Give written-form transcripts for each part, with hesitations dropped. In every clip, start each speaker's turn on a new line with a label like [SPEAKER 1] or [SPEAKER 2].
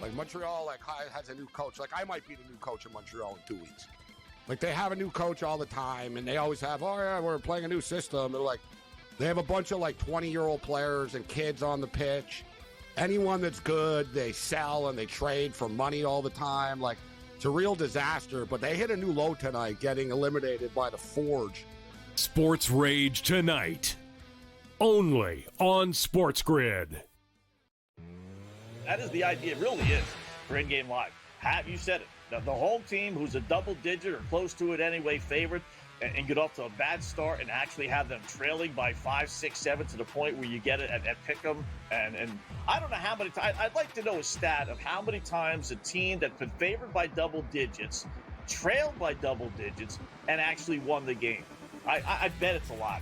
[SPEAKER 1] Like Montreal, has a new coach. Like I might be the new coach in Montreal in 2 weeks. Like they have a new coach all the time, and they always have, oh yeah, we're playing a new system. And they have a bunch of 20-year-old players and kids on the pitch. Anyone that's good, they sell and they trade for money all the time. Like it's a real disaster. But they hit a new low tonight, getting eliminated by the Forge.
[SPEAKER 2] Sports Rage tonight, only on SportsGrid.
[SPEAKER 3] That is the idea. It really is for in-game live. You said it. The home team, who's a double-digit or close to it anyway, favorite, and get off to a bad start and actually have them trailing by 5, 6, 7 to the point where you get it at Pick'em. And I don't know how many times. I'd like to know a stat of how many times a team that's been favored by double digits, trailed by double digits, and actually won the game. I bet it's a lot.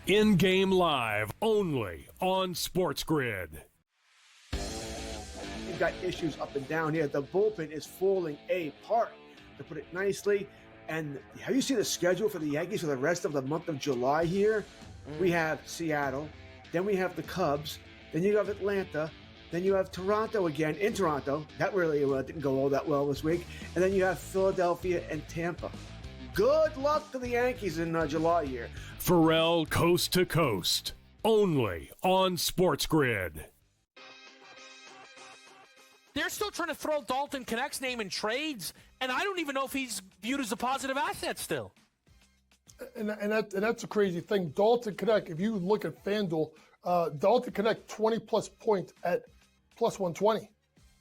[SPEAKER 2] In-game live, only on SportsGrid.
[SPEAKER 4] You've got issues up and down here. The bullpen is falling apart, to put it nicely. And have you seen the schedule for the Yankees for the rest of the month of July here? We have Seattle, then we have the Cubs, then you have Atlanta, then you have Toronto again in Toronto. That really didn't go all that well this week. And then you have Philadelphia and Tampa. Good luck to the Yankees in July here.
[SPEAKER 2] Pharrell Coast to Coast, only on SportsGrid.
[SPEAKER 5] They're still trying to throw Dalton Knecht's name in trades, and I don't even know if he's viewed as a positive asset still.
[SPEAKER 6] And that's a crazy thing. Dalton Knecht, if you look at FanDuel, Dalton Knecht 20-plus points at plus 120.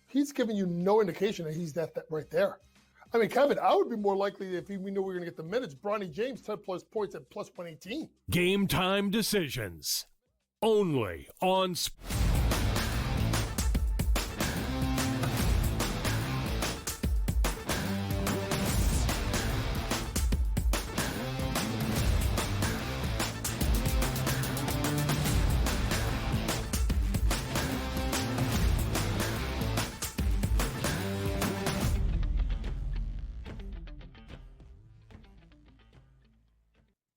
[SPEAKER 6] He's giving you no indication that he's that right there. I mean, Kevin, I would be more likely if we knew we were going to get the minutes. Bronny James, 10-plus points at plus 118.
[SPEAKER 2] Game time decisions, only on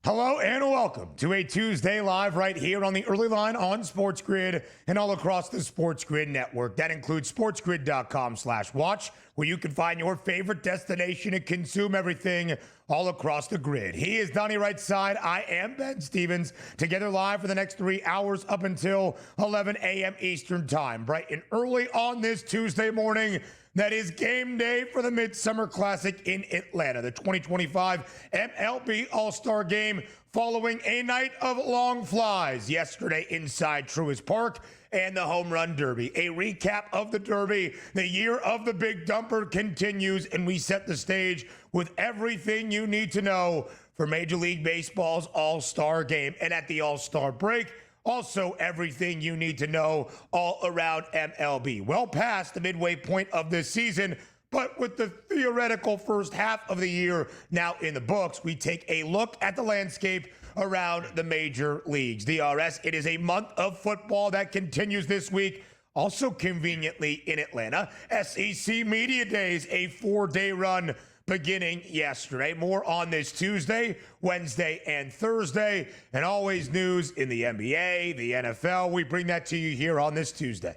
[SPEAKER 7] Hello and welcome to a Tuesday live right here on the early line on SportsGrid and all across the SportsGrid network. That includes sportsgrid.com/watch, where you can find your favorite destination and consume everything all across the grid. He is Donnie right side. I am Ben Stevens. Together live for the next 3 hours up until 11 a.m. Eastern time. Bright and early on this Tuesday morning. That is game day for the Midsummer Classic in Atlanta, the 2025 MLB All-Star Game, following a night of long flies yesterday inside Truist Park and the Home Run Derby. A recap of the Derby. The year of the Big Dumper continues, and we set the stage with everything you need to know for Major League Baseball's All-Star Game. And at the All-Star break, also everything you need to know all around MLB. Well past the midway point of this season, but with the theoretical first half of the year now in the books, we take a look at the landscape around the major leagues. DRS, it is a month of football that continues this week. Also conveniently in Atlanta, SEC Media Days, a 4-day run beginning yesterday. More on this Tuesday, Wednesday, and Thursday. And always news in the NBA, the NFL. We bring that to you here on this Tuesday.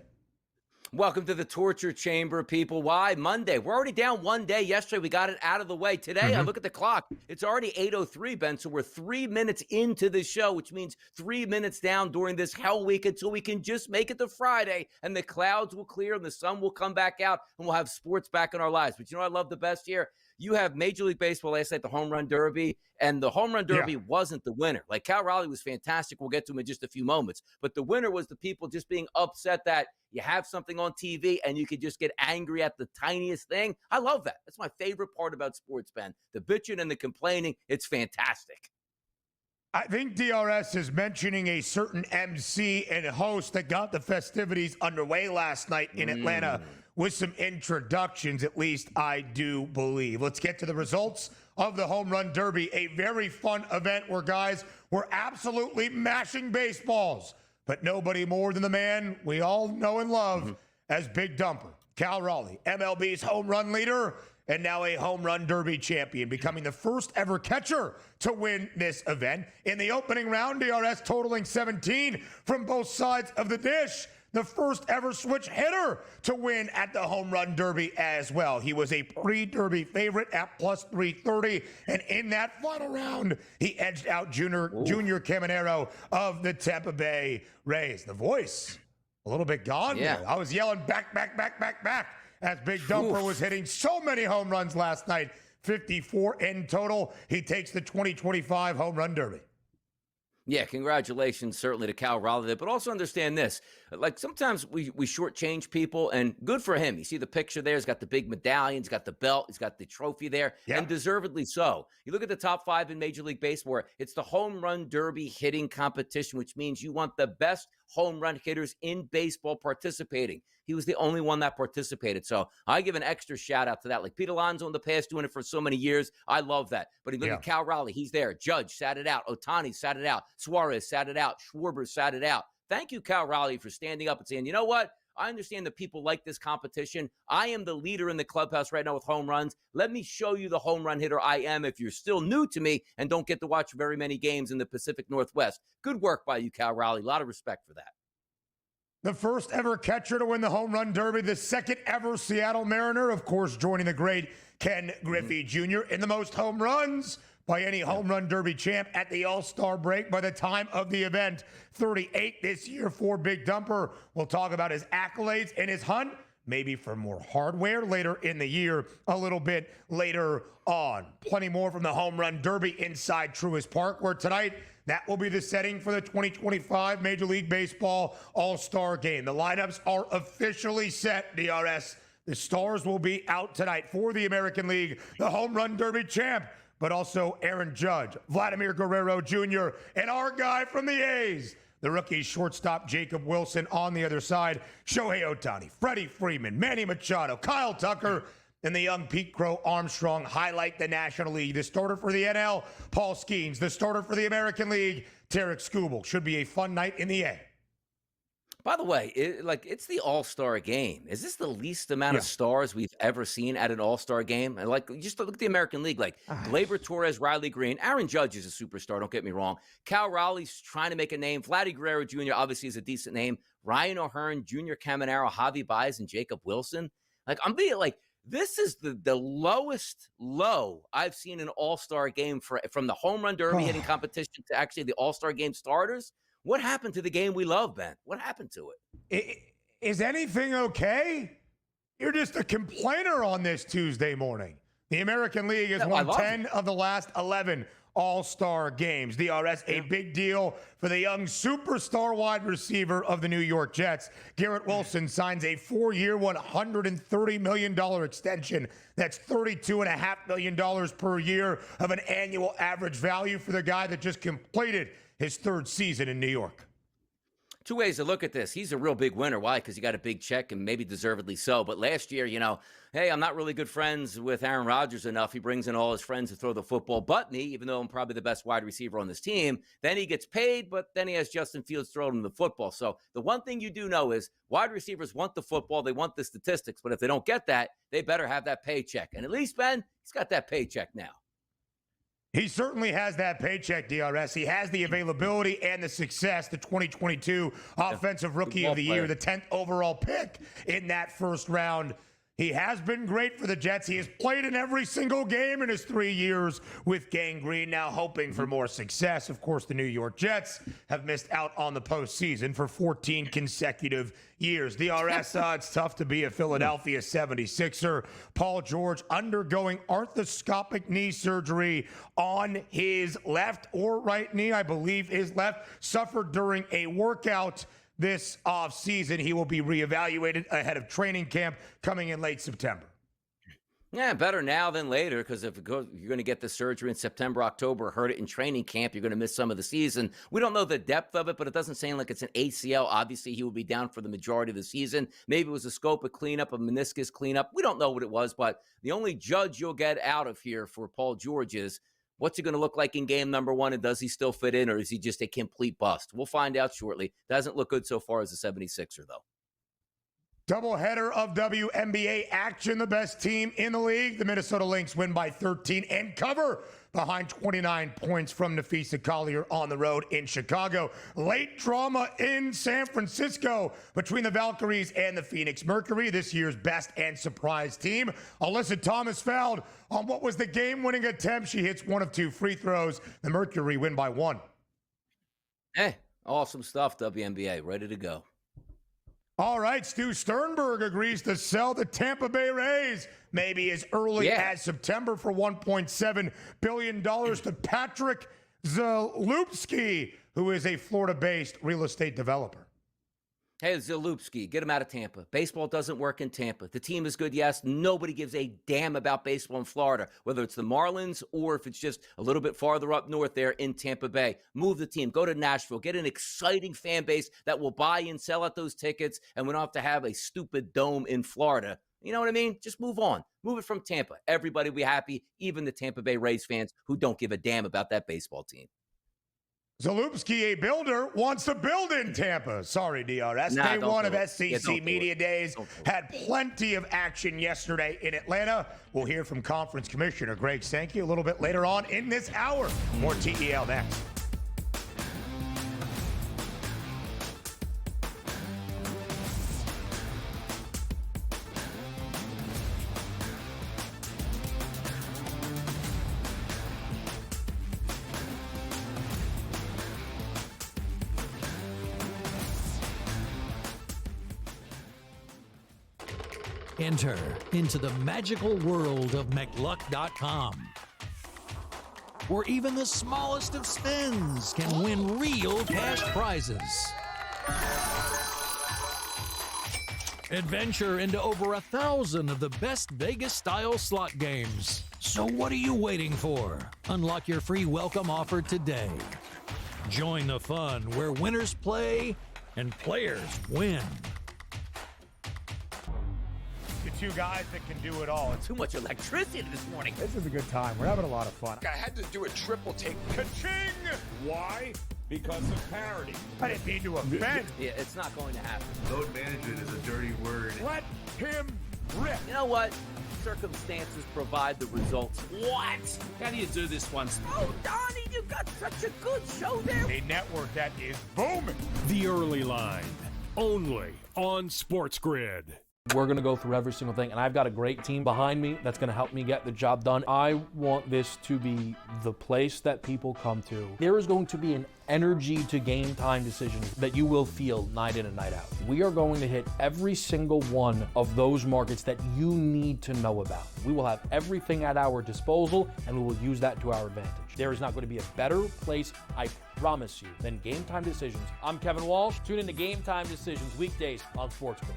[SPEAKER 8] Welcome to the torture chamber, people. Why? Monday. We're already down one day. Yesterday, we got it out of the way. Today, I look at the clock. It's already 8:03, Ben, so we're 3 minutes into the show, which means 3 minutes down during this hell week until we can just make it to Friday, and the clouds will clear, and the sun will come back out, and we'll have sports back in our lives. But you know what I love the best here? You have Major League Baseball last night, the Home Run Derby, and the Home Run Derby wasn't the winner. Like, Cal Raleigh was fantastic. We'll get to him in just a few moments. But the winner was the people just being upset that you have something on TV and you could just get angry at the tiniest thing. I love that. That's my favorite part about sports, Ben. The bitching and the complaining, it's fantastic.
[SPEAKER 7] I think DRS is mentioning a certain MC and host that got the festivities underway last night in Atlanta with some introductions, at least I do believe. Let's get to the results of the Home Run Derby, a very fun event where guys were absolutely mashing baseballs, but nobody more than the man we all know and love as Big Dumper, Cal Raleigh, MLB's home run leader, and now a Home Run Derby champion, becoming the first ever catcher to win this event. In the opening round, DRS totaling 17 from both sides of the dish. the first ever switch hitter to win at the Home Run Derby as well. He was a pre-Derby favorite at plus 330, and in that final round, he edged out Junior Caminero of the Tampa Bay Rays. The voice, a little bit gone there. I was yelling back, as Big Dumper was hitting so many home runs last night. 54 in total. He takes the 2025 Home Run Derby.
[SPEAKER 8] Yeah, congratulations certainly to Cal Raleigh, but also understand this. Like sometimes we shortchange people, and good for him. You see the picture there. He's got the big medallion. He's got the belt. He's got the trophy there, and deservedly so. You look at the top 5 in Major League Baseball, it's the Home Run Derby hitting competition, which means you want the best home run hitters in baseball participating. He was the only one that participated. So I give an extra shout out to that. Like Pete Alonso in the past doing it for so many years. I love that. But you look at Cal Raleigh, he's there. Judge sat it out. Ohtani sat it out. Suarez sat it out. Schwarber sat it out. Thank you, Cal Raleigh, for standing up and saying, you know what? I understand that people like this competition. I am the leader in the clubhouse right now with home runs. Let me show you the home run hitter I am if you're still new to me and don't get to watch very many games in the Pacific Northwest. Good work by you, Cal Raleigh. A lot of respect for that.
[SPEAKER 7] The first ever catcher to win the Home Run Derby, the second ever Seattle Mariner, of course, joining the great Ken Griffey Jr. in the most home runs by any Home Run Derby champ at the All-Star break by the time of the event. 38 this year for Big Dumper. We'll talk about his accolades and his hunt, maybe for more hardware later in the year, a little bit later on. Plenty more from the Home Run Derby inside Truist Park, where tonight, that will be the setting for the 2025 Major League Baseball All-Star Game. The lineups are officially set, DRS. The stars will be out tonight for the American League, the Home Run Derby champ, but also Aaron Judge, Vladimir Guerrero Jr., and our guy from the A's, the rookie shortstop Jacob Wilson on the other side, Shohei Ohtani, Freddie Freeman, Manny Machado, Kyle Tucker, and the young Pete Crow Armstrong highlight the National League. The starter for the NL, Paul Skeens. The starter for the American League, Tarek Skubal. Should be a fun night in the A.
[SPEAKER 8] By the way, it's the All-Star Game. Is this the least amount of stars we've ever seen at an All-Star Game? And just look at the American League. Gleyber Torres, Riley Green, Aaron Judge is a superstar. Don't get me wrong. Cal Raleigh's trying to make a name. Vladdy Guerrero Jr. obviously is a decent name. Ryan O'Hearn, Junior Caminero, Javi Baez, and Jacob Wilson. This is the lowest low I've seen an All-Star Game from the Home Run Derby hitting competition to actually the All-Star Game starters. What happened to the game we love, Ben? What happened to it?
[SPEAKER 7] Is anything okay? You're just a complainer on this Tuesday morning. The American League has won 10 of the last 11 All-Star games. DRS, a big deal for the young superstar wide receiver of the New York Jets. Garrett Wilson signs a 4-year, $130 million extension. That's $32.5 million per year of an annual average value for the guy that just completed his 3rd season in New York.
[SPEAKER 8] Two ways to look at this. He's a real big winner. Why? Because he got a big check, and maybe deservedly so. But last year, hey, I'm not really good friends with Aaron Rodgers enough. He brings in all his friends to throw the football but me, even though I'm probably the best wide receiver on this team. Then he gets paid, but then he has Justin Fields throwing him the football. So the one thing you do know is wide receivers want the football. They want the statistics. But if they don't get that, they better have that paycheck. And at least, Ben, he's got that paycheck now.
[SPEAKER 7] He certainly has that paycheck, DRS. He has the availability and the success, the 2022 Offensive Rookie of the Year, the 10th overall pick in that first round. He has been great for the Jets. He has played in every single game in his 3 years with Gang Green, now hoping for more success. Of course, the New York Jets have missed out on the postseason for 14 consecutive years. DRS, it's tough to be a Philadelphia 76er. Paul George undergoing arthroscopic knee surgery on his left or right knee, I believe his left, suffered during a workout this offseason. He will be reevaluated ahead of training camp coming in late September.
[SPEAKER 8] Yeah, better now than later, because if you're going to get the surgery in September, October, hurt it in training camp, you're going to miss some of the season. We don't know the depth of it, but it doesn't seem like it's an ACL. Obviously, he will be down for the majority of the season. Maybe it was a scope of cleanup, a meniscus cleanup. We don't know what it was, but the only judge you'll get out of here for Paul George is what's he going to look like in game number 1, and does he still fit in, or is he just a complete bust? We'll find out shortly. Doesn't look good so far as a 76er, though.
[SPEAKER 7] Doubleheader of WNBA action. The best team in the league. The Minnesota Lynx win by 13 and cover behind 29 points from Nafisa Collier on the road in Chicago. Late drama in San Francisco between the Valkyries and the Phoenix Mercury, this year's best and surprise team. Alyssa Thomas fouled on what was the game-winning attempt. She hits one of two free throws. The Mercury win by 1.
[SPEAKER 8] Hey, awesome stuff, WNBA. Ready to go.
[SPEAKER 7] All right, Stu Sternberg agrees to sell the Tampa Bay Rays maybe as early as September for $1.7 billion to Patrick Zalupski, who is a Florida-based real estate developer.
[SPEAKER 8] Hey, Zalupski, get him out of Tampa. Baseball doesn't work in Tampa. The team is good, yes. Nobody gives a damn about baseball in Florida, whether it's the Marlins or if it's just a little bit farther up north there in Tampa Bay. Move the team. Go to Nashville. Get an exciting fan base that will buy and sell out those tickets, and we don't have to have a stupid dome in Florida. You know what I mean? Just move on. Move it from Tampa. Everybody will be happy, even the Tampa Bay Rays fans who don't give a damn about that baseball team.
[SPEAKER 7] Zalupski, a builder, wants to build in Tampa. Sorry, DRS. Day one of SEC Media Days had plenty of action yesterday in Atlanta. We'll hear from Conference Commissioner Greg Sankey a little bit later on in this hour. More TEL next.
[SPEAKER 9] Enter into the magical world of McLuck.com, where even the smallest of spins can win real cash prizes. Adventure into over 1,000 of the best Vegas-style slot games. So what are you waiting for? Unlock your free welcome offer today. Join the fun where winners play and players win.
[SPEAKER 7] Two guys that can do it all.
[SPEAKER 8] Too much electricity this morning.
[SPEAKER 10] This is a good time. We're having a lot of fun.
[SPEAKER 1] I had to do a triple take. Ka-ching! Why? Because of parity.
[SPEAKER 7] I didn't mean to offend.
[SPEAKER 8] Yeah, it's not going to happen.
[SPEAKER 11] Load management is a dirty word.
[SPEAKER 7] Let him rip.
[SPEAKER 8] You know what? Circumstances provide the results. What?
[SPEAKER 5] How do you do this once?
[SPEAKER 8] Oh, Donnie, you got such a good show there.
[SPEAKER 7] A network that is booming.
[SPEAKER 2] The Early Line, only on SportsGrid.
[SPEAKER 12] We're going to go through every single thing, and I've got a great team behind me that's going to help me get the job done. I want this to be the place that people come to. There is going to be an energy to game time decisions that you will feel night in and night out. We are going to hit every single one of those markets that you need to know about. We will have everything at our disposal, and we will use that to our advantage. There is not going to be a better place, I promise you, than Game Time Decisions. I'm Kevin Walsh. Tune in to Game Time Decisions weekdays on SportsGrid.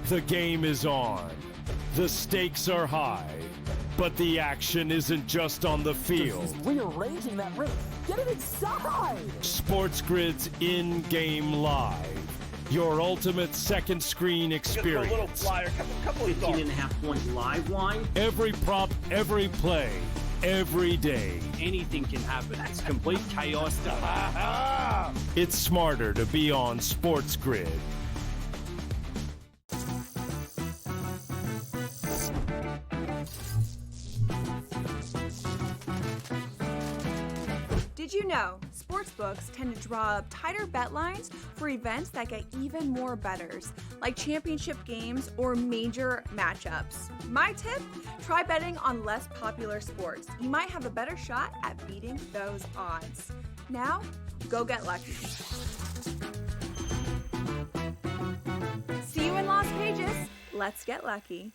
[SPEAKER 2] The game is on. The stakes are high. But the action isn't just on the field.
[SPEAKER 13] He's rearranging that rim. Get it inside!
[SPEAKER 2] SportsGrid's in-game live. Your ultimate second screen experience.
[SPEAKER 3] A little flyer, couple of
[SPEAKER 14] 18.5-point live line.
[SPEAKER 2] Every prop, every play, every day.
[SPEAKER 14] Anything can happen. That's complete chaos.
[SPEAKER 2] It's smarter to be on SportsGrid.
[SPEAKER 15] Did you know sportsbooks tend to draw up tighter bet lines for events that get even more bettors, like championship games or major matchups? My tip? Try betting on less popular sports. You might have a better shot at beating those odds. Now, go get lucky. See you in Las Vegas. Let's get lucky.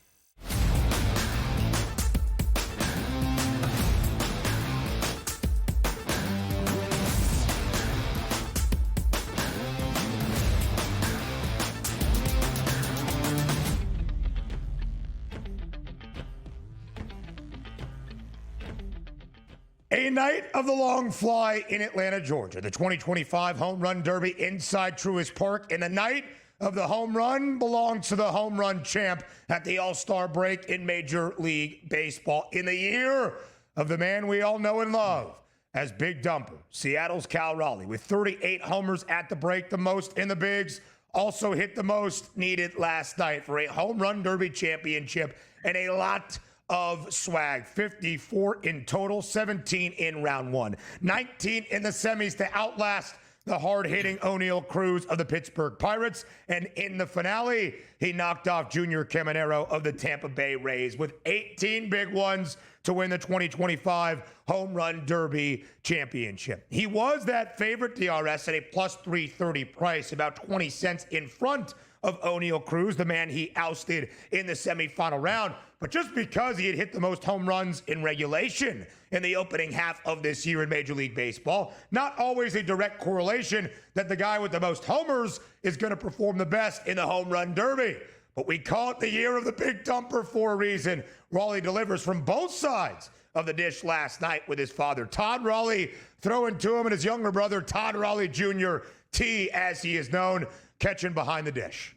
[SPEAKER 7] A night of the long fly in Atlanta, Georgia. The 2025 Home Run Derby inside Truist Park. And the night of the home run belongs to the home run champ at the All-Star break in Major League Baseball. In the year of the man we all know and love as Big Dumper, Seattle's Cal Raleigh, with 38 homers at the break, the most in the bigs. also hit the most needed last night for a home run derby championship and a lot of swag. 54 in total, 17 in round one, 19 in the semis to outlast the hard-hitting O'Neal Cruz of the Pittsburgh Pirates. And in the finale, he knocked off Junior Caminero of the Tampa Bay Rays with 18 big ones to win the 2025 Home Run Derby Championship. He was that favorite, DRS, at a plus 330 price, about 20 cents in front of O'Neal Cruz, the man he ousted in the semifinal round. But just because he had hit the most home runs in regulation in the opening half of this year in Major League Baseball, not always a direct correlation that the guy with the most homers is going to perform the best in the home run derby. But we call it the year of the big dumper for a reason. Raleigh delivers from both sides of the dish last night with his father, Todd Raleigh, throwing to him, and his younger brother, Todd Raleigh Jr., T as he is known, catching behind the dish.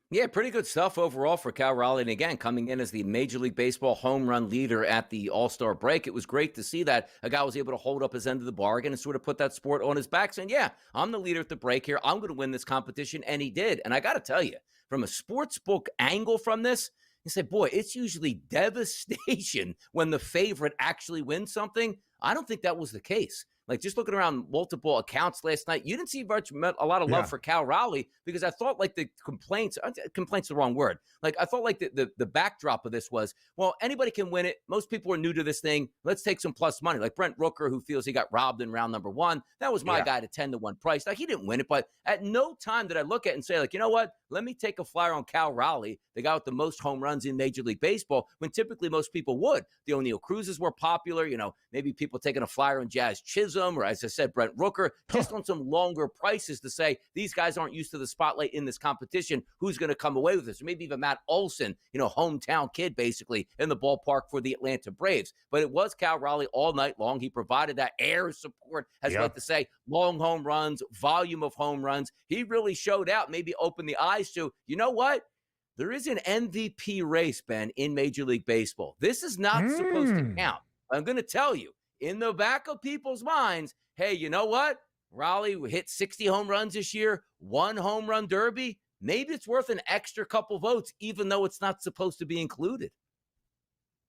[SPEAKER 8] Yeah, pretty good stuff overall for Cal Raleigh. And again, coming in as the Major League Baseball home run leader at the All-Star break, it was great to see that a guy was able to hold up his end of the bargain and sort of put that sport on his back, saying, yeah, I'm the leader at the break here. I'm going to win this competition. And he did. And I got to tell you, from a sports book angle from this, you say, boy, it's usually devastation when the favorite actually wins something. I don't think that was the case. Like, just looking around multiple accounts last night, you didn't see a lot of love for Cal Raleigh, because I thought like the complaints the wrong word. Like, I thought like the backdrop of this was, well, anybody can win it. Most people are new to this thing. Let's take some plus money. Like Brent Rooker, who feels he got robbed in round number one. That was my guy to 10-1 price. Like, he didn't win it, but at no time did I look at it and say, like, you know what? Let me take a flyer on Cal Raleigh, the guy with the most home runs in Major League Baseball, when typically most people would. The O'Neal Cruzes were popular. You know, maybe people taking a flyer on Jazz Chisholm, or as I said, Brent Rooker, just on some longer prices to say, these guys aren't used to the spotlight in this competition. Who's going to come away with this? Or maybe even Matt Olson, you know, hometown kid, basically, in the ballpark for the Atlanta Braves. But it was Cal Raleigh all night long. He provided that air support, as I like to say, long home runs, volume of home runs. He really showed out, maybe opened the eyes to, you know what? There is an MVP race, Ben, in Major League Baseball. This is not supposed to count. I'm going to tell you, in the back of people's minds, hey, you know what? Raleigh hit 60 home runs this year, won home run derby. Maybe it's worth an extra couple votes, even though it's not supposed to be included.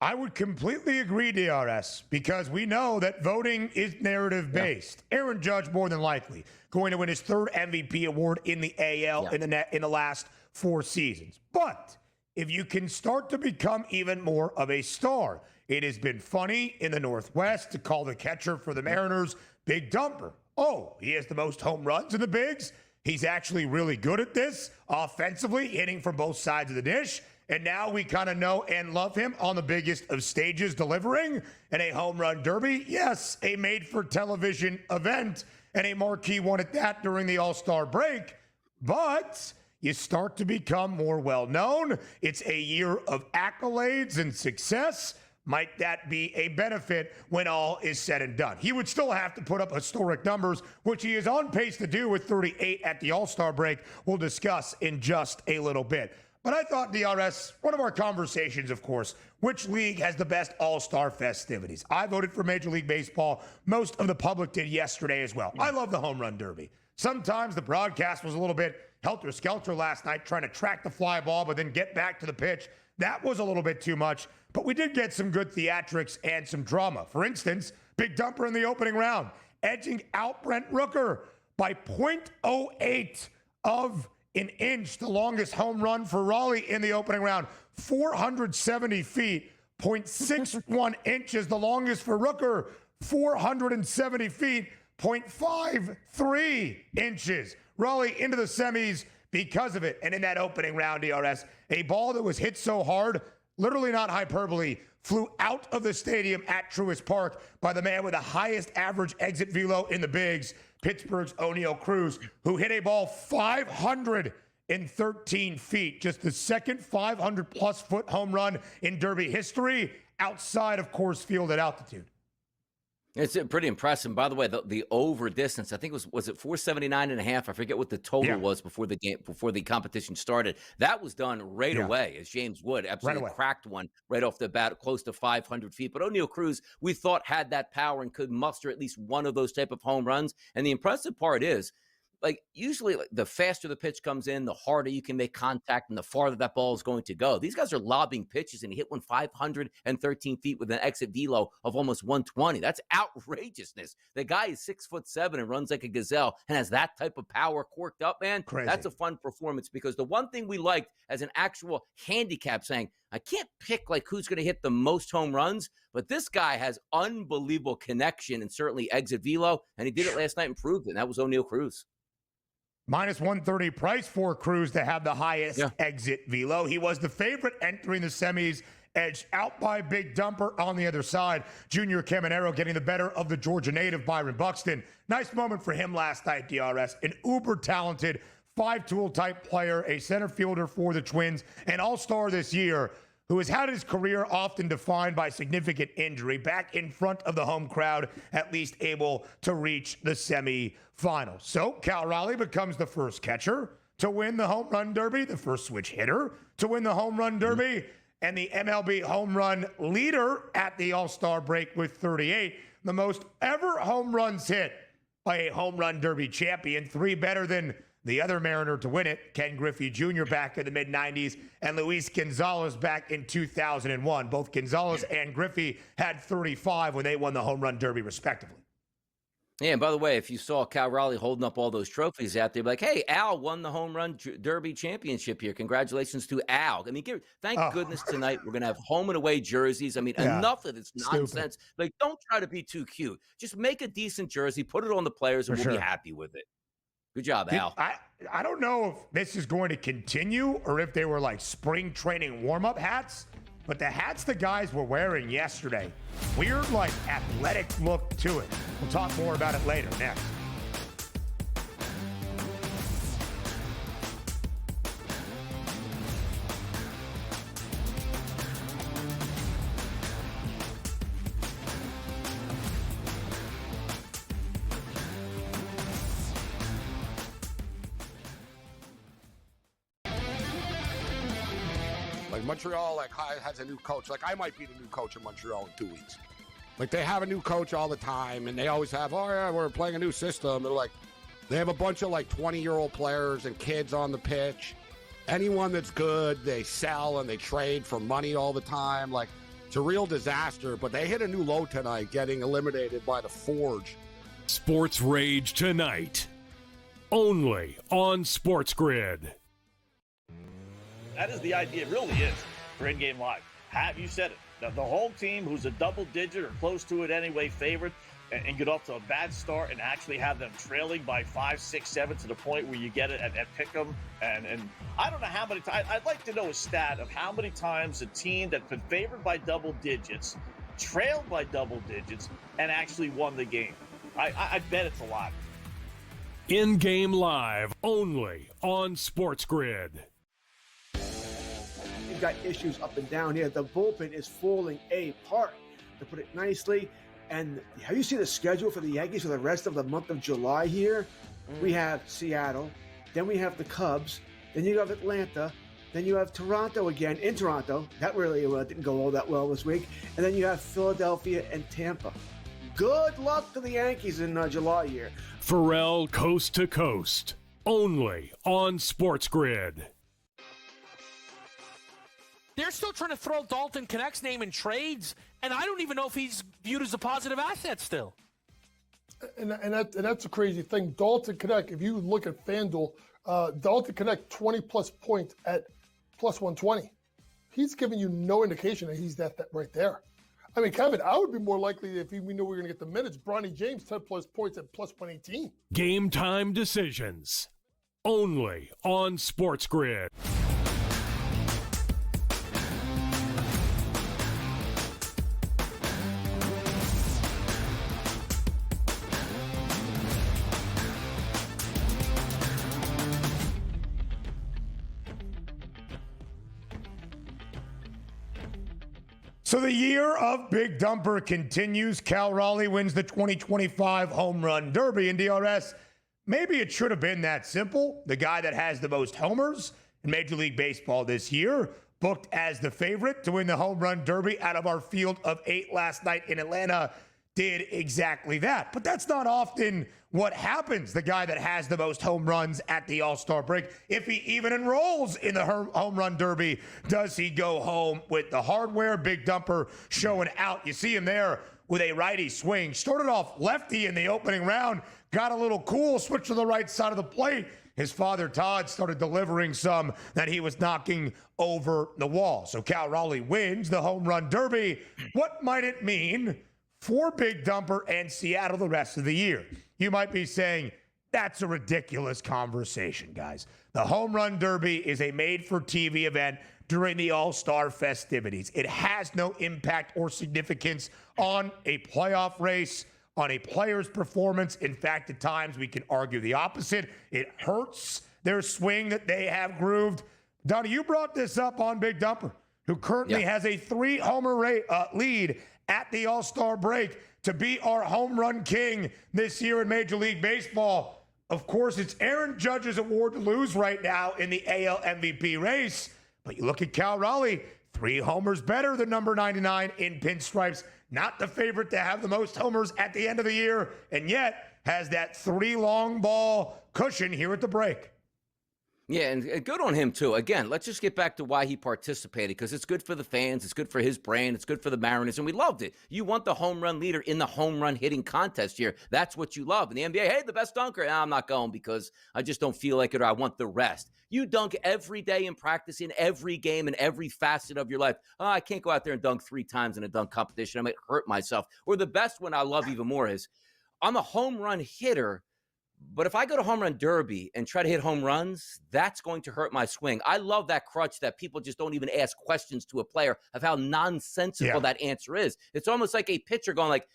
[SPEAKER 7] I would completely agree, DRS, because we know that voting is narrative-based. Aaron Judge, more than likely, going to win his third MVP award in the AL in the last 4 seasons. But if you can start to become even more of a star, it has been funny in the Northwest to call the catcher for the Mariners Big Dumper. Oh, he has the most home runs in the bigs. He's actually really good at this offensively, hitting from both sides of the dish. And now we kind of know and love him on the biggest of stages, delivering in a home run derby. Yes, a made-for-television event, and a marquee one at that during the All-Star break. But you start to become more well-known. It's a year of accolades and success. Might that be a benefit when all is said and done? He would still have to put up historic numbers, which he is on pace to do with 38 at the All-Star break. We'll discuss in just a little bit. But I thought, DRS, one of our conversations, of course, which league has the best All-Star festivities? I voted for Major League Baseball. Most of the public did yesterday as well. I love the home run derby. Sometimes the broadcast was a little bit helter-skelter last night, trying to track the fly ball, but then get back to the pitch. That was a little bit too much, but we did get some good theatrics and some drama. For instance, Big Dumper in the opening round, edging out Brent Rooker by 0.08 of an inch, the longest home run for Raleigh in the opening round, 470 feet, 0.61 inches, the longest for Rooker, 470 feet, 0.53 inches. Raleigh into the semis because of it. And in that opening round, DRS, a ball that was hit so hard, literally not hyperbole, flew out of the stadium at Truist Park by the man with the highest average exit velo in the bigs, Pittsburgh's O'Neal Cruz, who hit a ball 513 feet, just the second 500-plus foot home run in Derby history, outside of Coors Field at altitude.
[SPEAKER 8] It's pretty impressive. By the way, the over distance, I think was it 479.5? I forget what the total was before the competition started. That was done right away, as James Wood absolutely cracked one right off the bat, close to 500 feet. But O'Neal Cruz, we thought, had that power and could muster at least one of those type of home runs. And the impressive part is, like usually the faster the pitch comes in, the harder you can make contact and the farther that ball is going to go. These guys are lobbing pitches, and he hit one 513 feet with an exit velo of almost 120. That's outrageousness. The guy is 6'7" and runs like a gazelle and has that type of power corked up, man.
[SPEAKER 7] Crazy.
[SPEAKER 8] That's a fun performance, because the one thing we liked as an actual handicap, saying, I can't pick like who's going to hit the most home runs, but this guy has unbelievable connection and certainly exit velo, and he did it last night and proved it, and that was O'Neal Cruz.
[SPEAKER 7] Minus 130 price for Cruz to have the highest exit velo. He was the favorite entering the semis, edged out by Big Dumper on the other side. Junior Caminero getting the better of the Georgia native Byron Buxton. Nice moment for him last night, DRS. An uber talented five-tool type player, a center fielder for the Twins, an all-star this year, who has had his career often defined by significant injury, back in front of the home crowd, at least able to reach the semifinals. So Cal Raleigh becomes the first catcher to win the home run derby, the first switch hitter to win the home run derby, and the MLB home run leader at the All-Star break with 38, the most ever home runs hit by a home run derby champion, 3 better than the other Mariner to win it, Ken Griffey Jr. back in the mid-90s, and Luis Gonzalez back in 2001. Both Gonzalez and Griffey had 35 when they won the home run derby, respectively.
[SPEAKER 8] Yeah, and by the way, if you saw Cal Raleigh holding up all those trophies out there, like, hey, Al won the home run derby championship here. Congratulations to Al. I mean, thank goodness tonight we're going to have home and away jerseys. I mean, enough of this nonsense. Stupid. Like, don't try to be too cute. Just make a decent jersey, put it on the players, and we'll be happy with it. Good job, Al.
[SPEAKER 7] I don't know if this is going to continue or if they were like spring training warm-up hats, but the hats the guys were wearing yesterday, weird, like athletic look to it. We'll talk more about it later next.
[SPEAKER 1] Montreal has a new coach. Like, I might be the new coach in Montreal in 2 weeks. Like, they have a new coach all the time, and they always have, oh, yeah, we're playing a new system. They're like, they have a bunch of, like, 20-year-old players and kids on the pitch. Anyone that's good, they sell and they trade for money all the time. Like, it's a real disaster, but they hit a new low tonight, getting eliminated by the Forge.
[SPEAKER 2] Sports Rage tonight, only on SportsGrid.
[SPEAKER 3] That is the idea. It really is for in-game live. Have you said it? The home team, who's a double-digit or close to it anyway, favorite, and get off to a bad start and actually have them trailing by 5, 6, 7 to the point where you get it at pick 'em. And I don't know how many times. I'd like to know a stat of how many times a team that's been favored by double digits, trailed by double digits, and actually won the game. I bet it's a lot.
[SPEAKER 2] In-game live, only on SportsGrid.
[SPEAKER 4] You've got issues up and down here. The bullpen is falling apart, to put it nicely. And have you seen the schedule for the Yankees for the rest of the month of July here? We have Seattle, then we have the Cubs, then you have Atlanta, then you have Toronto again in Toronto. That really didn't go all that well this week. And then you have Philadelphia and Tampa. Good luck to the Yankees in July here.
[SPEAKER 2] Pharrell Coast to Coast, only on SportsGrid.
[SPEAKER 5] They're still trying to throw Dalton Knecht's name in trades, and I don't even know if he's viewed as a positive asset still.
[SPEAKER 6] And that's a crazy thing. Dalton Knecht, if you look at FanDuel, Dalton Knecht 20-plus points at plus 120. He's giving you no indication that he's that right there. I mean, Kevin, I would be more likely if we knew we were going to get the minutes. Bronny James, 10-plus points at plus 118.
[SPEAKER 2] Game time decisions, only on SportsGrid.
[SPEAKER 7] So the year of Big Dumper continues. Cal Raleigh wins the 2025 Home Run Derby. And DRS, maybe it should have been that simple. The guy that has the most homers in Major League Baseball this year, booked as the favorite to win the Home Run Derby out of our field of 8 last night in Atlanta, did exactly that. But that's not often what happens. The guy that has the most home runs at the All-Star break, if he even enrolls in the home run derby, does he go home with the hardware? Big Dumper showing out. You see him there with a righty swing. Started off lefty in the opening round, got a little cool, switched to the right side of the plate. His father, Todd, started delivering some that he was knocking over the wall. So Cal Raleigh wins the home run derby. What might it mean for Big Dumper and Seattle the rest of the year? You might be saying, that's a ridiculous conversation, guys. The home run derby is a made-for-TV event during the All-Star festivities. It has no impact or significance on a playoff race, on a player's performance. In fact, at times we can argue the opposite. It hurts their swing that they have grooved. Donnie, you brought this up on Big Dumper, who currently has a 3-homer lead at the All-Star break to be our home run king this year in Major League Baseball. Of course, it's Aaron Judge's award to lose right now in the AL MVP race. But you look at Cal Raleigh, 3 homers better than number 99 in pinstripes. Not the favorite to have the most homers at the end of the year, and yet has that 3 long ball cushion here at the break.
[SPEAKER 8] Yeah, and good on him, too. Again, let's just get back to why he participated, because it's good for the fans, it's good for his brand, it's good for the Mariners, and we loved it. You want the home run leader in the home run hitting contest here. That's what you love. In the NBA, hey, the best dunker. Nah, I'm not going because I just don't feel like it, or I want the rest. You dunk every day in practice, in every game, in every facet of your life. Oh, I can't go out there and dunk 3 times in a dunk competition. I might hurt myself. Or the best one I love even more is, I'm a home run hitter, but if I go to home run derby and try to hit home runs, that's going to hurt my swing. I love that crutch that people just don't even ask questions to a player of how nonsensical that answer is. It's almost like a pitcher going like,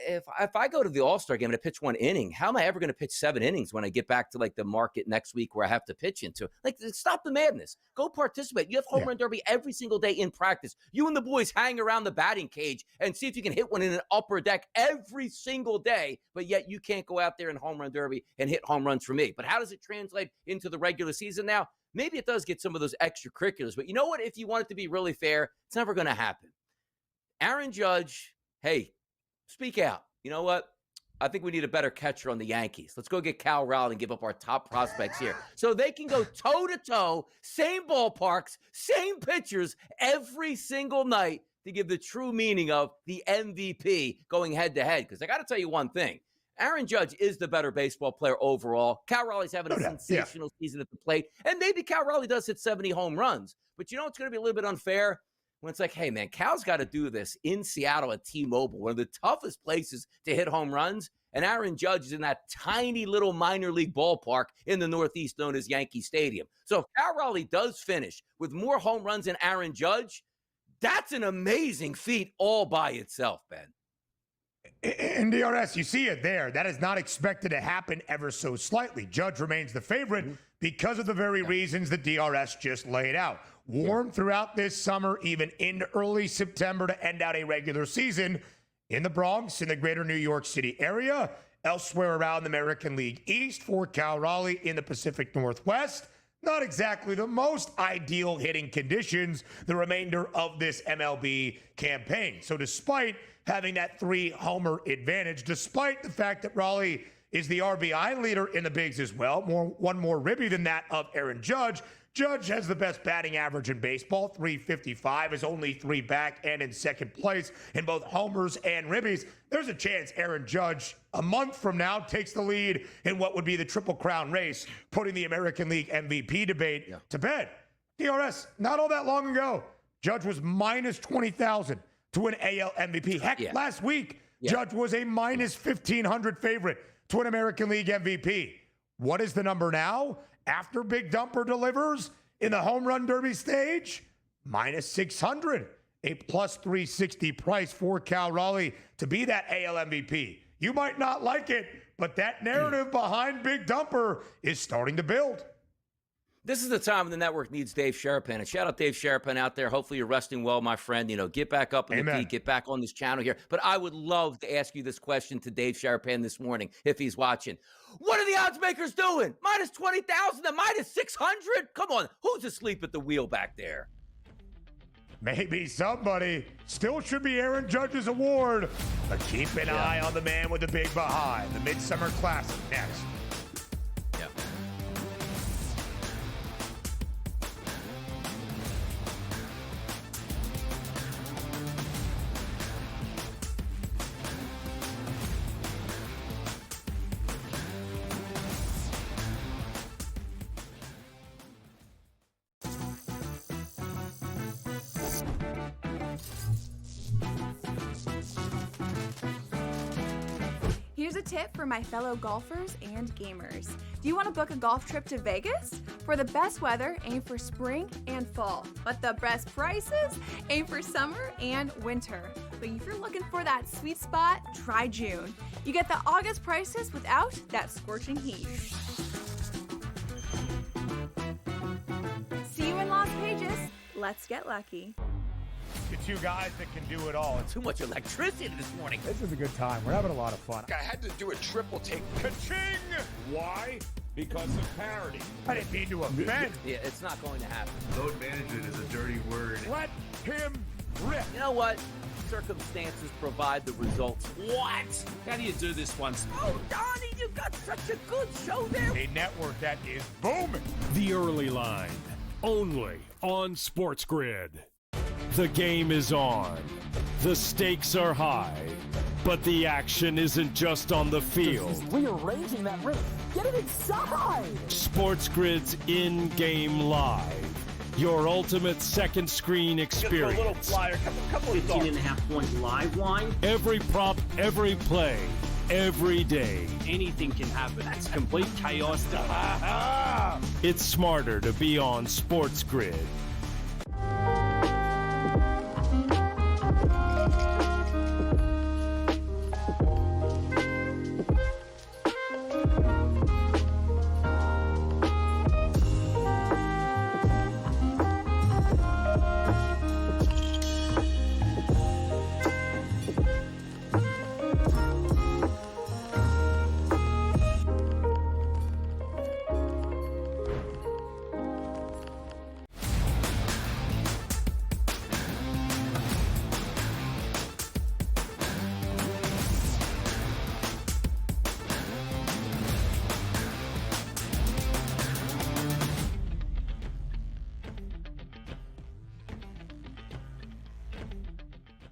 [SPEAKER 8] if I go to the All-Star game and I pitch 1 inning, how am I ever going to pitch 7 innings when I get back to like the market next week where I have to pitch into? Like, stop the madness. Go participate. You have home run derby every single day in practice. You and the boys hang around the batting cage and see if you can hit one in an upper deck every single day, but yet you can't go out there in home run derby and hit home runs for me. But how does it translate into the regular season now? Maybe it does get some of those extracurriculars, but you know what? If you want it to be really fair, it's never going to happen. Aaron Judge, hey, speak out. You know what? I think we need a better catcher on the Yankees. Let's go get Cal Raleigh and give up our top prospects here so they can go toe-to-toe, same ballparks, same pitchers every single night to give the true meaning of the MVP going head-to-head. Because I got to tell you one thing. Aaron Judge is the better baseball player overall. Cal Raleigh's having a sensational season at the plate. And maybe Cal Raleigh does hit 70 home runs. But you know it's going to be a little bit unfair? When it's like, hey, man, Cal's got to do this in Seattle at T-Mobile, one of the toughest places to hit home runs. And Aaron Judge is in that tiny little minor league ballpark in the Northeast known as Yankee Stadium. So if Cal Raleigh does finish with more home runs than Aaron Judge, that's an amazing feat all by itself, Ben.
[SPEAKER 7] In DRS, you see it there. That is not expected to happen ever so slightly. Judge remains the favorite because of the very reasons the DRS just laid out. Warm throughout this summer, even into early September to end out a regular season in the Bronx, in the greater New York City area, elsewhere around the American League East for Cal Raleigh in the Pacific Northwest. Not exactly the most ideal hitting conditions the remainder of this MLB campaign. So despite having that 3-homer advantage, despite the fact that Raleigh is the RBI leader in the bigs as well, one more ribby than that of Aaron Judge. Judge has the best batting average in baseball, 355, is only 3 back and in second place in both homers and ribbies. There's a chance Aaron Judge, a month from now, takes the lead in what would be the Triple Crown race, putting the American League MVP debate to bed. DRS, not all that long ago, Judge was minus 20,000 to win AL MVP. Heck, last week, Judge was a minus 1,500 favorite to win American League MVP. What is the number now? After Big Dumper delivers in the home run derby stage, minus 600, a plus 360 price for Cal Raleigh to be that AL MVP. You might not like it, but that narrative behind Big Dumper is starting to build.
[SPEAKER 8] This is the time when the network needs Dave Sharapan. And shout out Dave Sharapan out there. Hopefully you're resting well, my friend. You know, get back up in the feed, get back on this channel here. But I would love to ask you this question to Dave Sharapan this morning if he's watching. What are the odds makers doing? Minus 20,000 to minus 600? Come on, who's asleep at the wheel back there?
[SPEAKER 7] maybe somebody still should be Aaron Judge's award. But keep an eye on the man with the big behind. The Midsummer Classic next.
[SPEAKER 8] Yeah.
[SPEAKER 15] Here's a tip for my fellow golfers and gamers. Do you want to book a golf trip to Vegas? For the best weather, aim for spring and fall. But the best prices, aim for summer and winter. But if you're looking for that sweet spot, try June. You get the August prices without that scorching heat. See you in Las Vegas. Let's get lucky.
[SPEAKER 7] The two guys that can do it all.
[SPEAKER 8] Too much electricity this morning.
[SPEAKER 10] This is a good time. We're having a lot of fun.
[SPEAKER 1] I had to do a triple take.
[SPEAKER 7] Ka-ching!
[SPEAKER 1] Why? Because of parity.
[SPEAKER 7] I didn't mean to offend.
[SPEAKER 8] Yeah, it's not going to happen.
[SPEAKER 11] Load management is a dirty word.
[SPEAKER 7] Let him rip.
[SPEAKER 8] You know what? Circumstances provide the results.
[SPEAKER 14] What? How do you do this once?
[SPEAKER 8] Oh, Donnie, you got such a good show there.
[SPEAKER 7] A network that is booming.
[SPEAKER 2] The Early Line, only on SportsGrid. The game is on. The stakes are high. But the action isn't just on the field.
[SPEAKER 13] He's rearranging that roof. Get it inside!
[SPEAKER 2] SportsGrid's in-game live. Your ultimate second screen experience.
[SPEAKER 3] A little flyer, couple of
[SPEAKER 14] 15.5-point live line.
[SPEAKER 2] Every prop, every play, every day.
[SPEAKER 14] Anything can happen. That's complete chaos.
[SPEAKER 2] It's smarter to be on SportsGrid.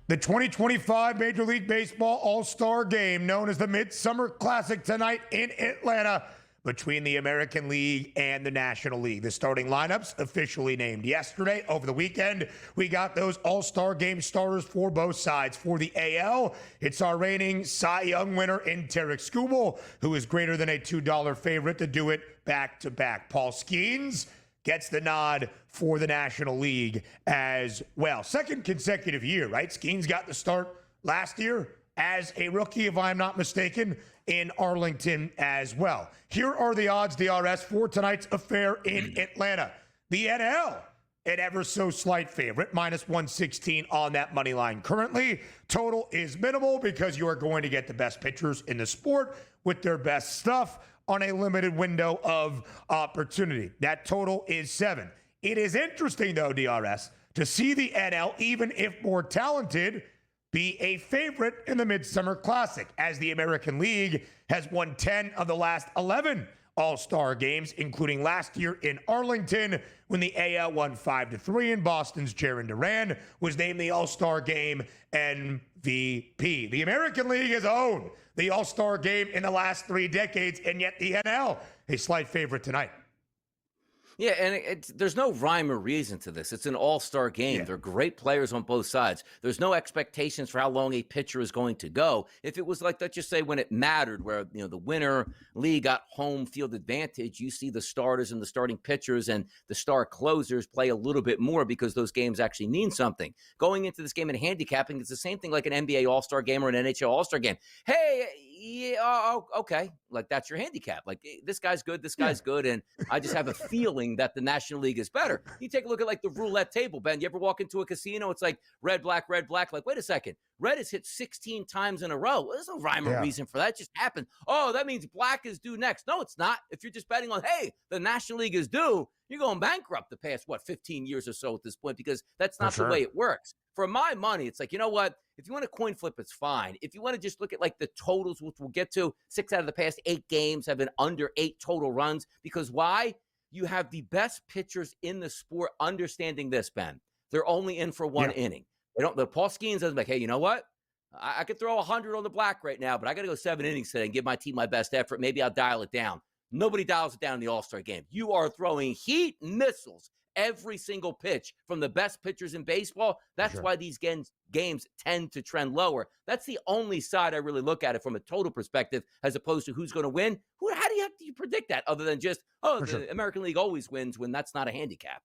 [SPEAKER 7] The 2025 Major League Baseball All-Star Game, known as the Midsummer Classic, tonight in Atlanta between the American League and the National League. The starting lineups officially named yesterday. Over the weekend, we got those All-Star Game starters for both sides. For the AL, it's our reigning Cy Young winner in Tarek Skubal, who is greater than a $2 favorite to do it back-to-back. Paul Skeens gets the nod for the National League as well. Second consecutive year, right? Skeens got the start last year as a rookie, if I'm not mistaken, in Arlington as well. Here are the odds, DRS, for tonight's affair in Atlanta. The NL, an ever so slight favorite, minus 116 on that money line. Currently, total is minimal because you are going to get the best pitchers in the sport with their best stuff on a limited window of opportunity. That total is 7. It is interesting, though, DRS, to see the NL, even if more talented, be a favorite in the Midsummer Classic, as the American League has won 10 of the last 11 All-Star games, including last year in Arlington when the AL won 5-3 and Boston's Jarren Duran was named the All-Star Game MVP. The American League has owned the All-Star Game in the last 3 decades, and yet the NL, a slight favorite tonight.
[SPEAKER 8] Yeah, and there's no rhyme or reason to this. It's an all-star game. Yeah. They're great players on both sides. There's no expectations for how long a pitcher is going to go. If it was like, let's just say, when it mattered, where the winner league got home field advantage, you see the starters and the starting pitchers and the star closers play a little bit more because those games actually mean something. Going into this game and handicapping, it's the same thing like an NBA All-Star game or an NHL All-Star game. Hey, yeah, okay. Like, that's your handicap. Like, this guy's good, this guy's good, and I just have a feeling that the National League is better. You take a look at, like, the roulette table, Ben. You ever walk into a casino, it's like red, black, red, black. Like, wait a second. Red is hit 16 times in a row. There's no rhyme or reason for that. It just happened. Oh, that means black is due next. No, it's not. If you're just betting on, hey, the National League is due, you're going bankrupt the past, 15 years or so at this point, because that's not
[SPEAKER 7] For
[SPEAKER 8] the way
[SPEAKER 7] sure.
[SPEAKER 8] it works. For my money, it's like, you know what? If you want to coin flip, it's fine. If you want to just look at like the totals, which we'll get to, 6 out of the past 8 games have been under 8 total runs. Because why? You have the best pitchers in the sport understanding this, Ben. They're only in for one inning. The Paul Skeens doesn't like, hey, you know what? I could throw 100 on the black right now, but I got to go 7 innings today and give my team my best effort. Maybe I'll dial it down. Nobody dials it down in the All-Star game. You are throwing heat missiles every single pitch from the best pitchers in baseball. That's why these games tend to trend lower. That's the only side I really look at it from a total perspective, as opposed to who's going to win. How do you predict that other than just, the American League always wins, when that's not a handicap?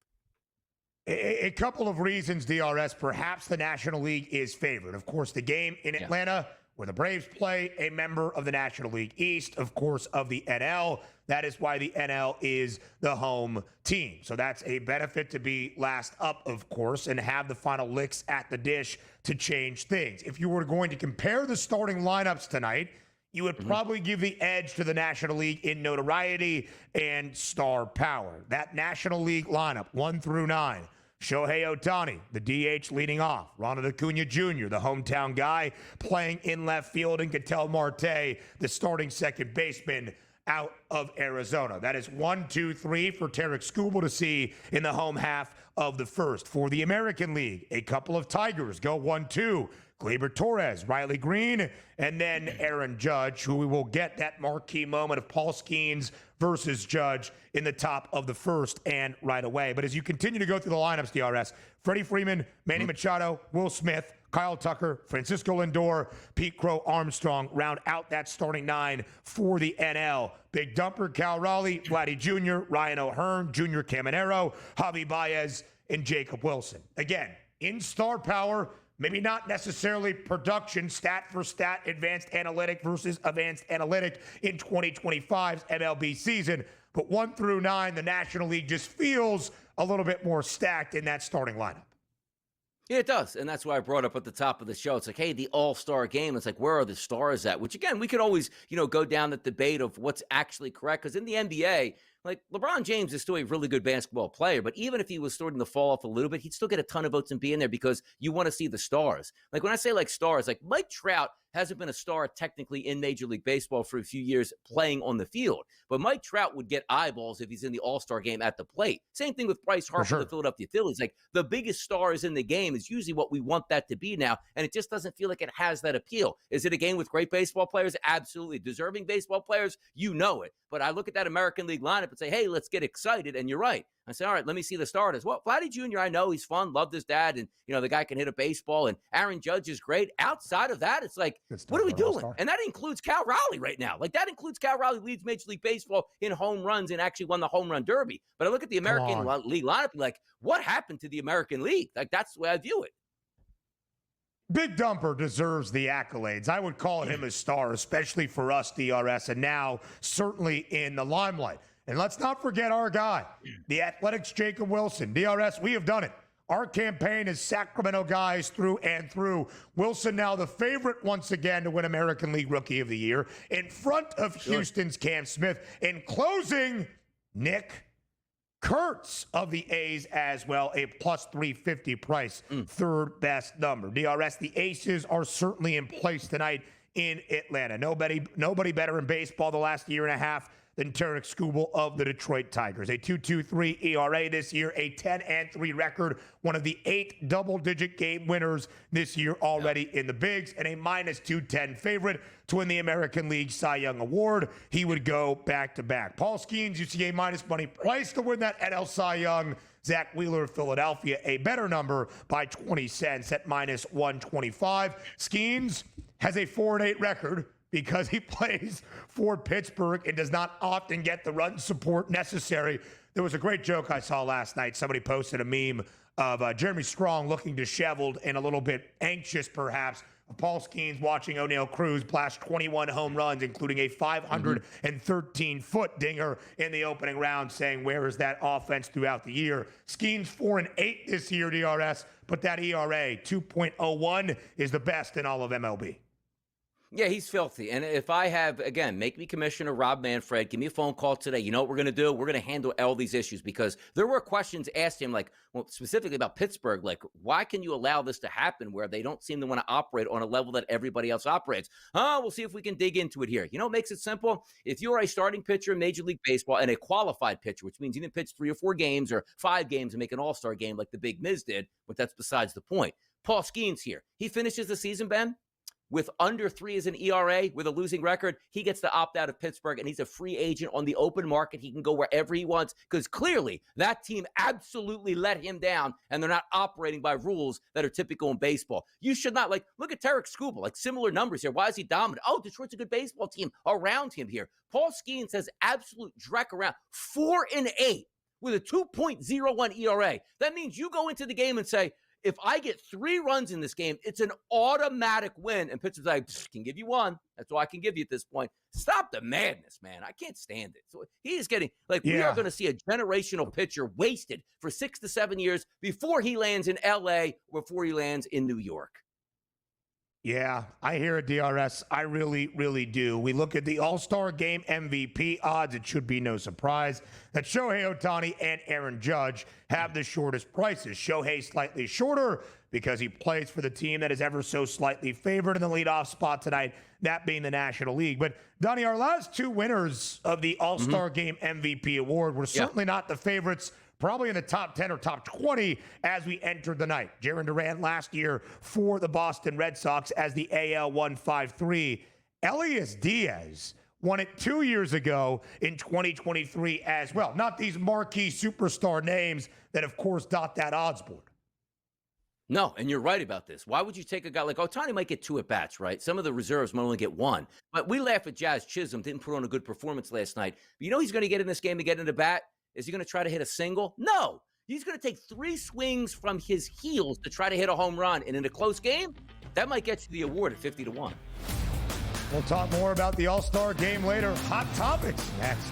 [SPEAKER 7] A couple of reasons, DRS. Perhaps the National League is favored. Of course, the game in Atlanta, where the Braves play, a member of the National League East, of course, of the NL. That is why the NL is the home team. So that's a benefit to be last up, of course, and have the final licks at the dish to change things. If you were going to compare the starting lineups tonight, you would probably give the edge to the National League in notoriety and star power. That National League lineup, 1 through 9. Shohei Ohtani, the DH leading off. Ronald Acuna Jr., the hometown guy, playing in left field. And Ketel Marte, the starting second baseman out of Arizona. That is 1, 2, 3 for Tarek Skubal to see in the home half of the first. For the American League, a couple of Tigers go 1-2. Gleyber Torres, Riley Green, and then Aaron Judge, who we will get that marquee moment of Paul Skeens versus Judge in the top of the first and right away. But as you continue to go through the lineups, DRS, Freddie Freeman, Manny Machado, Will Smith, Kyle Tucker, Francisco Lindor, Pete Crow Armstrong round out that starting 9 for the NL. Big Dumper, Cal Raleigh, Vladdy Jr., Ryan O'Hearn, Junior Caminero, Javi Baez, and Jacob Wilson. Again, in star power, maybe not necessarily production, stat for stat, advanced analytic versus advanced analytic in 2025's MLB season. But 1 through 9, the National League just feels a little bit more stacked in that starting lineup.
[SPEAKER 8] Yeah, it does. And that's why I brought up at the top of the show. It's like, hey, the All-Star game. It's like, where are the stars at? Which, again, we could always, go down the debate of what's actually correct. Because in the NBA, like, LeBron James is still a really good basketball player, but even if he was starting to fall off a little bit, he'd still get a ton of votes and be in there because you want to see the stars. Like, when I say like stars, like Mike Trout hasn't been a star technically in Major League Baseball for a few years playing on the field, but Mike Trout would get eyeballs if he's in the All-Star game at the plate. Same thing with Bryce Harper, the Philadelphia Phillies. Like, the biggest stars in the game is usually what we want that to be now, and it just doesn't feel like it has that appeal. Is it a game with great baseball players? Absolutely. Deserving baseball players? You know it. But I look at that American League lineup and say, hey, let's get excited, and you're right. I say, all right, let me see the starters. Well, Vladdy Jr., I know he's fun, loved his dad, and, the guy can hit a baseball, and Aaron Judge is great. Outside of that, it's like, what are we doing? And that includes Cal Raleigh right now. Like, that includes Cal Raleigh leads Major League Baseball in home runs and actually won the home run derby. But I look at the American League lineup and like, what happened to the American League? Like, that's the way I view it.
[SPEAKER 7] Big Dumper deserves the accolades. I would call him a star, especially for us, DRS, and now certainly in the limelight. And let's not forget our guy, the Athletics' Jacob Wilson. DRS, we have done it. Our campaign is Sacramento guys through and through. Wilson now the favorite once again to win American League Rookie of the Year in front of Houston's Cam Smith. In closing, Nick Kurtz of the A's as well, a plus 350 price, third best number. DRS, the Aces are certainly in place tonight in Atlanta. Nobody better in baseball the last year and a half than Tarek Skubal of the Detroit Tigers. A 2.23 ERA this year, a 10-3 record, one of the 8 double-digit game winners this year already in the bigs, and a minus 210 favorite to win the American League Cy Young Award. He would go back-to-back. Paul Skeens, you see a minus money price to win that NL Cy Young. Zach Wheeler of Philadelphia, a better number by 20 cents at minus 125. Skeens has a 4-8 record because he plays for Pittsburgh and does not often get the run support necessary. There was a great joke I saw last night. Somebody posted a meme of Jeremy Strong looking disheveled and a little bit anxious, perhaps. Paul Skeens watching O'Neal Cruz blast 21 home runs, including a 513-foot dinger in the opening round, saying, where is that offense throughout the year? Skeens 4-8 this year, DRS, but that ERA, 2.01, is the best in all of MLB.
[SPEAKER 8] Yeah, he's filthy. And if I have, again, make me Commissioner Rob Manfred, give me a phone call today. You know what we're going to do? We're going to handle all these issues, because there were questions asked him, like, well, specifically about Pittsburgh, like, why can you allow this to happen where they don't seem to want to operate on a level that everybody else operates? We'll see if we can dig into it here. You know what makes it simple? If you're a starting pitcher in Major League Baseball and a qualified pitcher, which means you didn't pitch 3 or 4 games or 5 games and make an All-Star game like the Big Miz did, but that's besides the point. Paul Skeens here. He finishes the season, Ben, with under 3 as an ERA, with a losing record. He gets to opt out of Pittsburgh, and he's a free agent on the open market. He can go wherever he wants, because clearly that team absolutely let him down, and they're not operating by rules that are typical in baseball. You should not, like, look at Tarek Skubal, like, similar numbers here. Why is he dominant? Oh, Detroit's a good baseball team around him here. Paul Skeens has absolute dreck around, 4-8 with a 2.01 ERA. That means you go into the game and say, if I get 3 runs in this game, it's an automatic win. And Pittsburgh's like, can give you 1. That's all I can give you at this point. Stop the madness, man. I can't stand it. So he is getting, like, we are going to see a generational pitcher wasted for 6 to 7 years before he lands in LA, before he lands in New York.
[SPEAKER 7] Yeah, I hear it, DRS. I really, really do. We look at the All-Star Game MVP odds. It should be no surprise that Shohei Ohtani and Aaron Judge have the shortest prices. Shohei slightly shorter because he plays for the team that is ever so slightly favored in the leadoff spot tonight, that being the National League. But, Donnie, our last 2 winners of the All-Star Game MVP award were certainly not the favorites, probably in the top 10 or top 20 as we entered the night. Jarren Duran last year for the Boston Red Sox as the AL 153. Elias Diaz won it 2 years ago in 2023 as well. Not these marquee superstar names that, of course, dot that odds board.
[SPEAKER 8] No, and you're right about this. Why would you take a guy like Ohtani? Might get 2 at-bats, right? Some of the reserves might only get 1. But we laugh at Jazz Chisholm, didn't put on a good performance last night. But you know he's going to get in this game to get into bat? Is he going to try to hit a single? No. He's going to take 3 swings from his heels to try to hit a home run. And in a close game, that might get you the award at 50-1.
[SPEAKER 7] We'll talk more about the All-Star Game later. Hot topics next.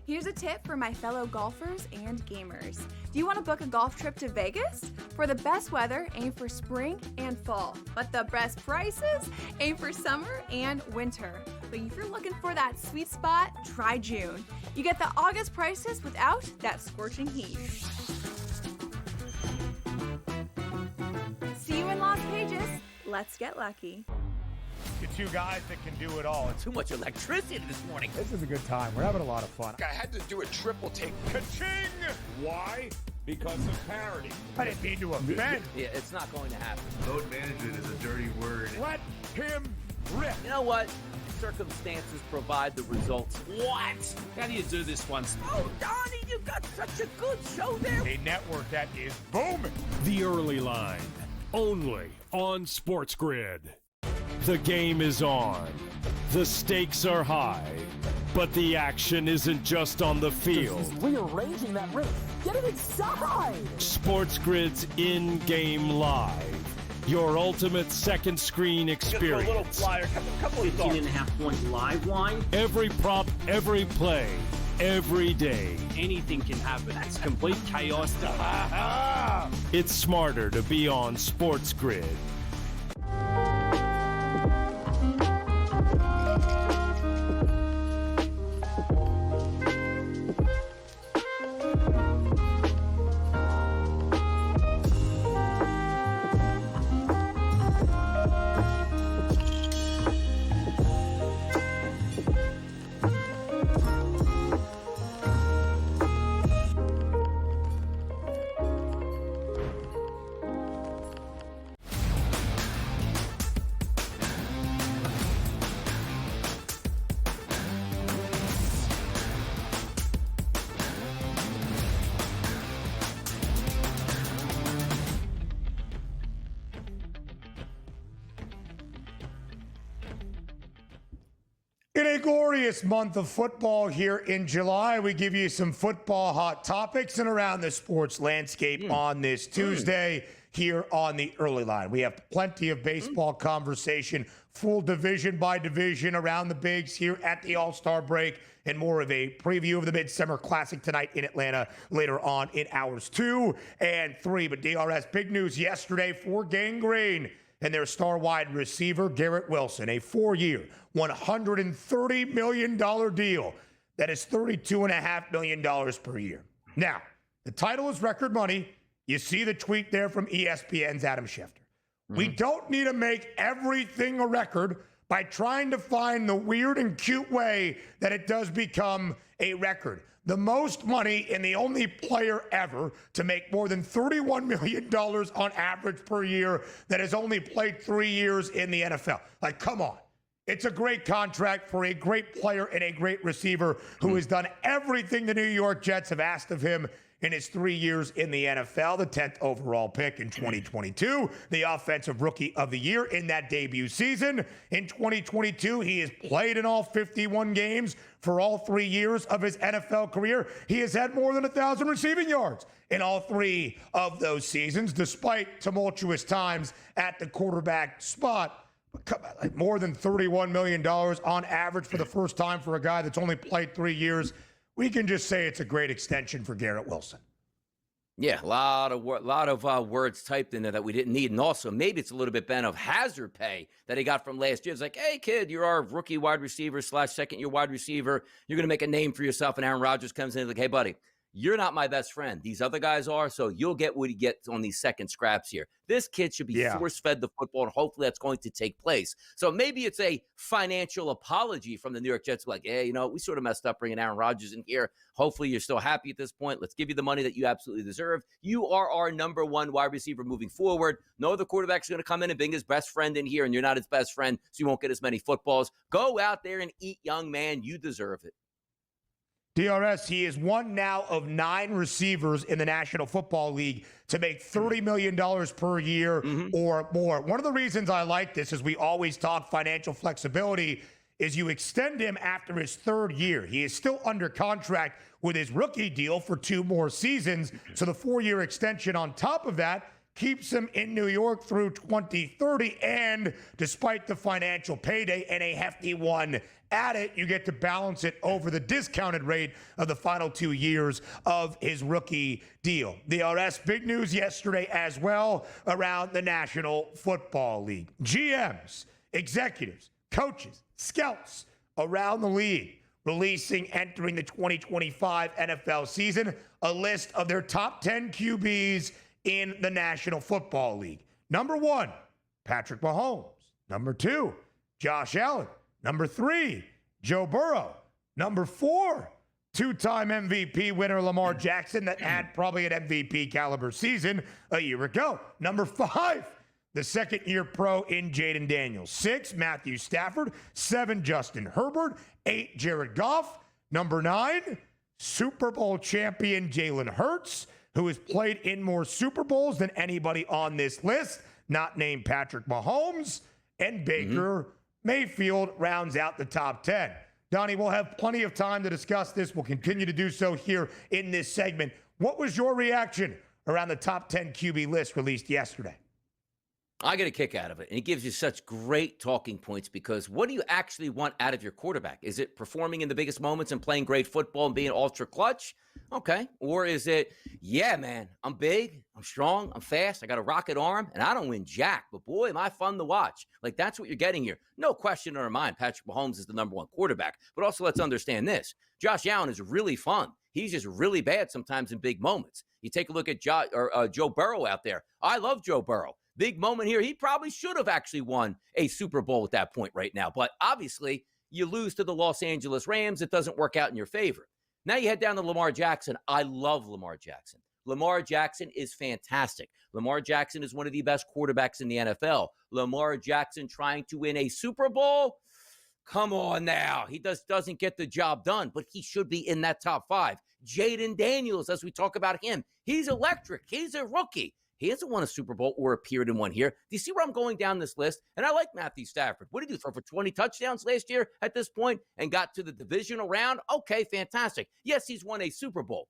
[SPEAKER 15] Here's a tip for my fellow golfers and gamers. Do you want to book a golf trip to Vegas? For the best weather, aim for spring and fall. But the best prices, aim for summer and winter. But if you're looking for that sweet spot, try June. You get the August prices without that scorching heat. See you in Las Vegas. Let's get lucky.
[SPEAKER 7] The 2 guys that can do it all.
[SPEAKER 8] Too much electricity this morning.
[SPEAKER 10] This is a good time. We're having a lot of fun.
[SPEAKER 1] I had to do a triple take. Ka-ching! Why? Because of parity.
[SPEAKER 7] I didn't mean to offend.
[SPEAKER 8] Yeah, it's not going to happen.
[SPEAKER 11] Load management is a dirty word.
[SPEAKER 7] Let him rip.
[SPEAKER 8] You know what? Circumstances provide the results.
[SPEAKER 14] What? How do you do this one?
[SPEAKER 8] Oh, Donnie, you've got such a good show there.
[SPEAKER 7] A network that is booming.
[SPEAKER 2] The Early Line, only on SportsGrid. The game is on. The stakes are high. But the action isn't just on the field.
[SPEAKER 13] He's rearranging that roof. Get it inside!
[SPEAKER 2] SportsGrid's in-game live. Your ultimate second screen experience.
[SPEAKER 3] A little flyer, couple of
[SPEAKER 14] 15.5-point live line.
[SPEAKER 2] Every prop, every play, every day.
[SPEAKER 14] Anything can happen. That's complete chaos.
[SPEAKER 2] It's smarter to be on SportsGrid.
[SPEAKER 7] In a glorious month of football here in July, we give you some football hot topics and around the sports landscape on this Tuesday here on the Early Line. We have plenty of baseball conversation, full division by division around the bigs here at the All-Star break, and more of a preview of the Midsummer Classic tonight in Atlanta later on in hours 2 and 3. But DRS, big news yesterday for Gangrene and their star wide receiver, Garrett Wilson, a 4-year, $130 million deal. That is $32.5 million per year. Now, the title is record money. You see the tweet there from ESPN's Adam Schefter. We don't need to make everything a record by trying to find the weird and cute way that it does become a record. The most money and the only player ever to make more than $31 million on average per year that has only played 3 years in the NFL. Like, come on. It's a great contract for a great player and a great receiver who has done everything the New York Jets have asked of him in his 3 years in the NFL, the 10th overall pick in 2022, the Offensive Rookie of the Year in that debut season. In 2022, he has played in all 51 games for all 3 years of his NFL career. He has had more than 1,000 receiving yards in all 3 of those seasons, despite tumultuous times at the quarterback spot. Like more than $31 million on average for the first time for a guy that's only played 3 years. We can just say it's a great extension for Garrett Wilson.
[SPEAKER 8] Yeah, a lot of words typed in there that we didn't need. And also, maybe it's a little bit, Ben, of hazard pay that he got from last year. It's like, hey, kid, you're our rookie wide receiver / second-year wide receiver. You're going to make a name for yourself. And Aaron Rodgers comes in and like, hey, buddy, you're not my best friend. These other guys are, so you'll get what he gets on these second scraps here. This kid should be force-fed the football, and hopefully that's going to take place. So maybe it's a financial apology from the New York Jets, like, hey, we sort of messed up bringing Aaron Rodgers in here. Hopefully you're still happy at this point. Let's give you the money that you absolutely deserve. You are our number one wide receiver moving forward. No other quarterback's going to come in and bring his best friend in here, and you're not his best friend, so you won't get as many footballs. Go out there and eat, young man. You deserve it.
[SPEAKER 7] DRS, he is one now of 9 receivers in the National Football League to make $30 million per year or more. One of the reasons I like this is we always talk financial flexibility is you extend him after his 3rd year. He is still under contract with his rookie deal for 2 more seasons. So the 4-year extension on top of that keeps him in New York through 2030. And despite the financial payday and a hefty one at it, you get to balance it over the discounted rate of the final 2 years of his rookie deal. DRS, big news yesterday as well around the National Football League. GMs, executives, coaches, scouts around the league releasing, entering the 2025 NFL season, a list of their top 10 QBs in the National Football League. Number 1, Patrick Mahomes. Number 2, Josh Allen. Number 3, Joe Burrow. Number 4, 2-time MVP winner Lamar Jackson that had probably an MVP caliber season a year ago. Number 5, the second-year pro in Jaden Daniels. 6, Matthew Stafford. 7, Justin Herbert. 8, Jared Goff. Number 9, Super Bowl champion Jalen Hurts, who has played in more Super Bowls than anybody on this list, not named Patrick Mahomes. And Baker Mayfield rounds out the top 10. Donnie, we'll have plenty of time to discuss this. We'll continue to do so here in this segment. What was your reaction around the top 10 QB list released yesterday?
[SPEAKER 8] I get a kick out of it, and it gives you such great talking points because what do you actually want out of your quarterback? Is it performing in the biggest moments and playing great football and being ultra clutch? Okay. Or is it, yeah, man, I'm big, I'm strong, I'm fast, I got a rocket arm, and I don't win jack, but boy, am I fun to watch. Like, that's what you're getting here. No question in our mind, Patrick Mahomes is the number 1 quarterback, but also let's understand this. Josh Allen is really fun. He's just really bad sometimes in big moments. You take a look at Joe Burrow out there. I love Joe Burrow. Big moment here. He probably should have actually won a Super Bowl at that point right now. But obviously, you lose to the Los Angeles Rams. It doesn't work out in your favor. Now you head down to Lamar Jackson. I love Lamar Jackson. Lamar Jackson is fantastic. Lamar Jackson is one of the best quarterbacks in the NFL. Lamar Jackson trying to win a Super Bowl? Come on now. He doesn't get the job done, but he should be in that top 5. Jaden Daniels, as we talk about him, he's electric. He's a rookie. He hasn't won a Super Bowl or appeared in one here. Do you see where I'm going down this list? And I like Matthew Stafford. What did he do? Throw for 20 touchdowns last year at this point and got to the divisional round? Okay, fantastic. Yes, he's won a Super Bowl.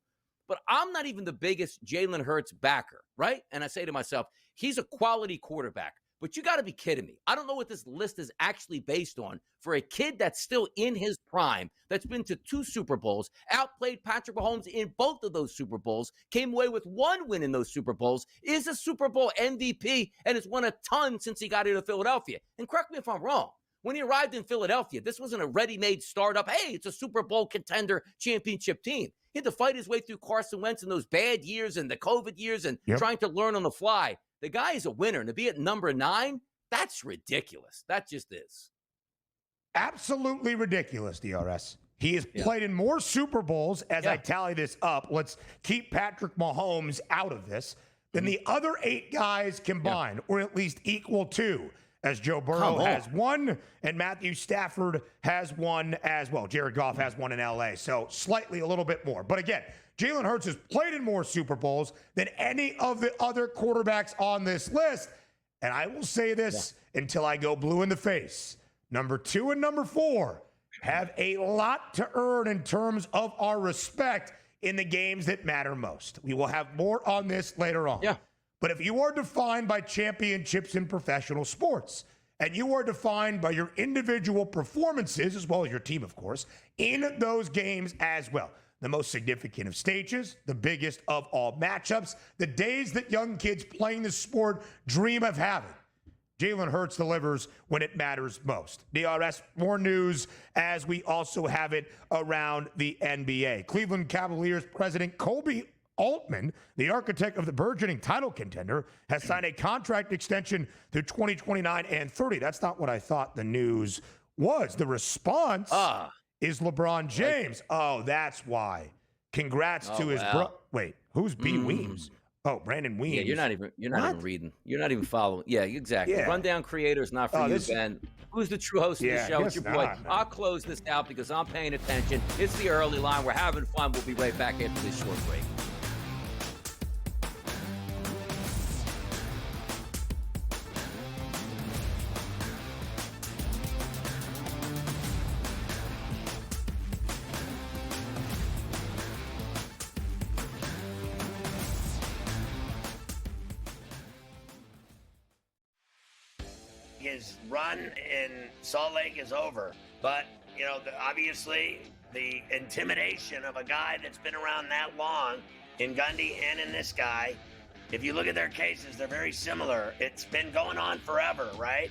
[SPEAKER 8] But I'm not even the biggest Jalen Hurts backer, right? And I say to myself, he's a quality quarterback. But you got to be kidding me. I don't know what this list is actually based on for a kid that's still in his prime, that's been to 2 Super Bowls, outplayed Patrick Mahomes in both of those Super Bowls, came away with 1 win in those Super Bowls, is a Super Bowl MVP, and has won a ton since he got here to Philadelphia. And correct me if I'm wrong. When he arrived in Philadelphia, this wasn't a ready-made startup. Hey, it's a Super Bowl contender championship team. He had to fight his way through Carson Wentz in those bad years and the COVID years and trying to learn on the fly. The guy is a winner, and to be at number 9, that's ridiculous. That just is.
[SPEAKER 7] Absolutely ridiculous, DRS. He has played in more Super Bowls, as I tally this up. Let's keep Patrick Mahomes out of this, than the other 8 guys combined, or at least equal to, as Joe Burrow has 1, and Matthew Stafford has 1 as well. Jared Goff has 1 in L.A., so slightly a little bit more. But again, Jalen Hurts has played in more Super Bowls than any of the other quarterbacks on this list. And I will say this until I go blue in the face. Number 2 and number 4 have a lot to earn in terms of our respect in the games that matter most. We will have more on this later on. But if you are defined by championships in professional sports, and you are defined by your individual performances, as well as your team, of course, in those games as well, the most significant of stages, the biggest of all matchups, the days that young kids playing the sport dream of having, Jalen Hurts delivers when it matters most. DRS, more news as we also have it around the NBA. Cleveland Cavaliers president Kobe Altman, the architect of the burgeoning title contender, has signed a contract extension through 2029 and 30. That's not what I thought the news was. The response is LeBron James. Oh, that's why. Congrats to his bro. Wait, who's B. Weems? Oh, Brandon Weems.
[SPEAKER 8] Yeah, you're not even reading. You're not even following. Yeah, exactly.
[SPEAKER 7] Yeah.
[SPEAKER 8] Rundown creators, not for you, Ben. Who's the true host of the show? It's your boy.
[SPEAKER 7] Not,
[SPEAKER 8] I'll close this out because I'm paying attention. It's the early line. We're having fun. We'll be right back after this short break.
[SPEAKER 16] His run in Salt Lake is over, but obviously the intimidation of a guy that's been around that long in Gundy and in this guy, if you look at their cases, they're very similar. It's been going on forever, right?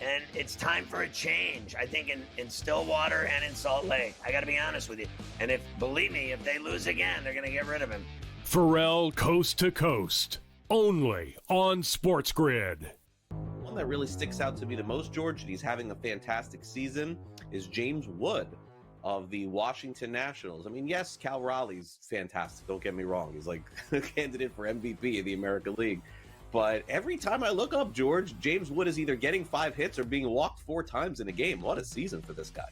[SPEAKER 16] And it's time for a change, I think, in Stillwater and in Salt Lake. I got to be honest with you. And believe me, if they lose again, they're going to get rid of him.
[SPEAKER 2] Pharrell Coast to Coast, only on SportsGrid.
[SPEAKER 17] One that really sticks out to me the most, George, and he's having a fantastic season, is James Wood of the Washington Nationals. I mean, yes, Cal Raleigh's fantastic. Don't get me wrong. He's like a candidate for MVP of the American League. But every time I look up, George, James Wood is either getting 5 hits or being walked 4 times in a game. What a season for this guy.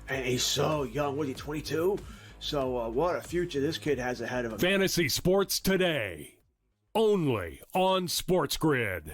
[SPEAKER 4] And he's so young. What is he, 22? So what a future this kid has ahead of him.
[SPEAKER 2] Fantasy Sports Today, only on SportsGrid.